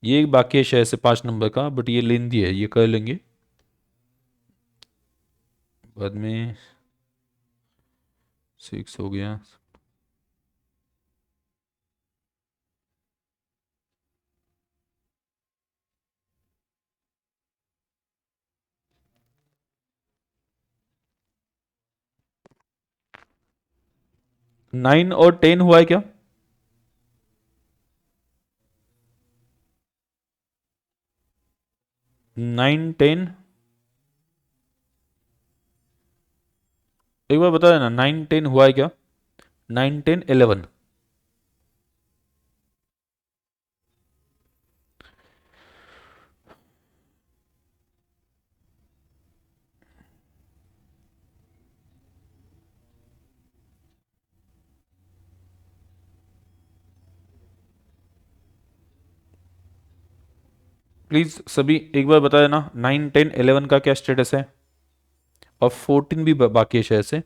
ये बाकी है शायद से 5 नंबर का, बट ये लेंदी है, ये कर लेंगे बाद में। 6 हो गया, 9 और 10 हुआ है क्या, 9 10, एक बार बता देना 9 10 हुआ है क्या, 9 10 11। प्लीज सभी एक बार बता देना 9 10 11 का क्या स्टेटस है, और 14 भी बाकी है शायद से,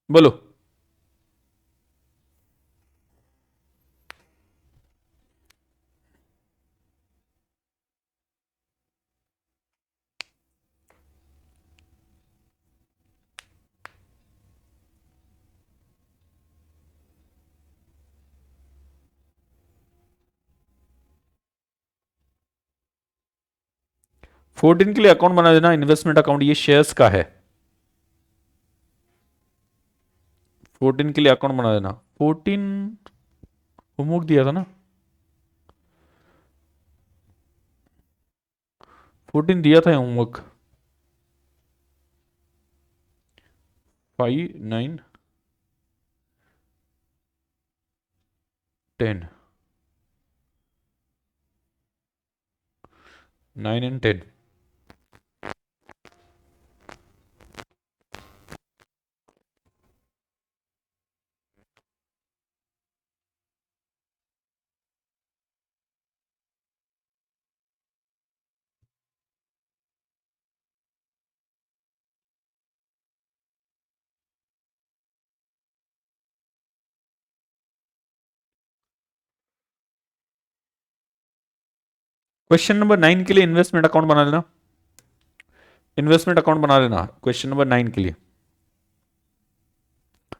बोलो। 14 के लिए अकाउंट बना देना, इन्वेस्टमेंट अकाउंट, ये शेयर्स का है, 14 के लिए अकाउंट बना देना। 14 होमवर्क दिया था ना, 14 दिया था होमवर्क, 5 9 10 9 and 10. क्वेश्चन नंबर 9 के लिए इन्वेस्टमेंट अकाउंट बना लेना, इन्वेस्टमेंट अकाउंट बना लेना क्वेश्चन नंबर 9 के लिए।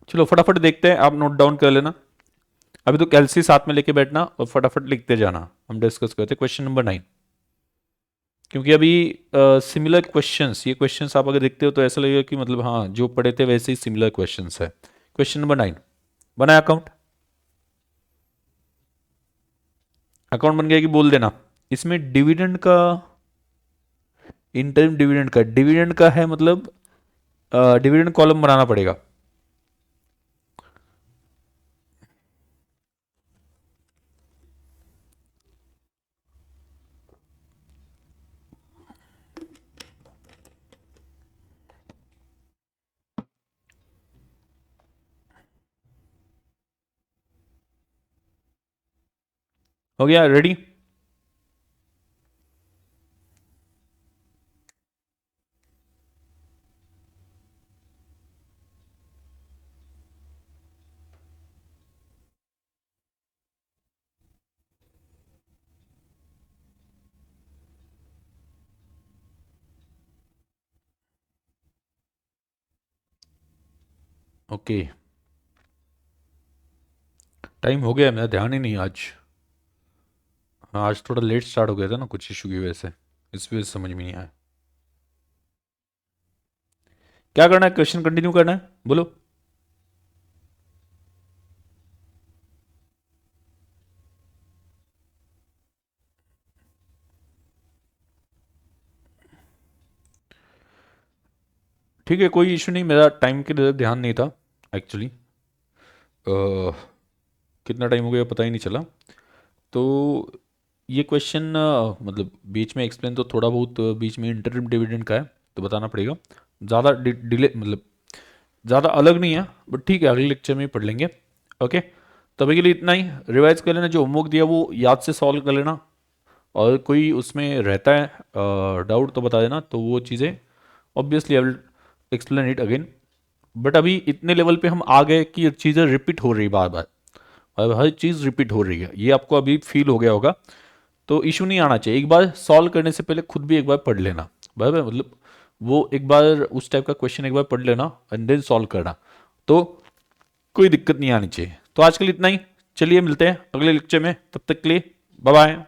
चलो फटाफट देखते हैं, आप नोट डाउन कर लेना, अभी तो कैलसी साथ में लेके बैठना और फटाफट लिखते जाना, हम डिस्कस करते हैं क्वेश्चन नंबर 9। क्योंकि अभी सिमिलर क्वेश्चंस, ये क्वेश्चंस आप अगर देखते हो तो ऐसा लगेगा कि मतलब हाँ जो पढ़े थे वैसे ही सिमिलर क्वेश्चंस है। क्वेश्चन नंबर 9 बनाया अकाउंट, अकाउंट बन गया कि बोल देना। इसमें डिविडेंड का, इंटरिम डिविडेंड का है, मतलब डिविडेंड कॉलम बनाना पड़ेगा। हो गया रेडी? ओके, टाइम हो गया, मेरा ध्यान ही नहीं आज। हाँ आज थोड़ा लेट स्टार्ट हो गया था ना कुछ इशू की वजह से, इस वजह से समझ में नहीं आया। क्या करना है, क्वेश्चन कंटिन्यू करना है, बोलो। ठीक है, कोई इशू नहीं, मेरा टाइम के लिए ध्यान नहीं था एक्चुअली। कितना टाइम हो गया पता ही नहीं चला। तो ये क्वेश्चन मतलब बीच में एक्सप्लेन तो थोड़ा बहुत बीच में इंटरिम डिविडेंड का है तो बताना पड़ेगा, ज़्यादा डिले मतलब ज़्यादा अलग नहीं है, बट ठीक है अगले लेक्चर में ही पढ़ लेंगे। ओके, तभी के लिए इतना ही, रिवाइज कर लेना, जो होमवर्क दिया वो याद से सॉल्व कर लेना, और कोई उसमें रहता है डाउट तो बता देना, तो वो चीज़ें obviously I will explain it again. But अभी इतने लेवल पे हम आ गए कि चीज़ें रिपीट हो रही बार बार, और हर चीज़ रिपीट हो रही है, ये आपको अभी फील हो गया होगा, तो इशू नहीं आना चाहिए। एक बार सॉल्व करने से पहले खुद भी एक बार पढ़ लेना, बराबर, मतलब वो एक बार उस टाइप का क्वेश्चन एक बार पढ़ लेना एंड देन सॉल्व करना, तो कोई दिक्कत नहीं आनी चाहिए। तो आज के लिए इतना ही, चलिए मिलते हैं अगले लेक्चर में, तब तक के लिए बाय बाय।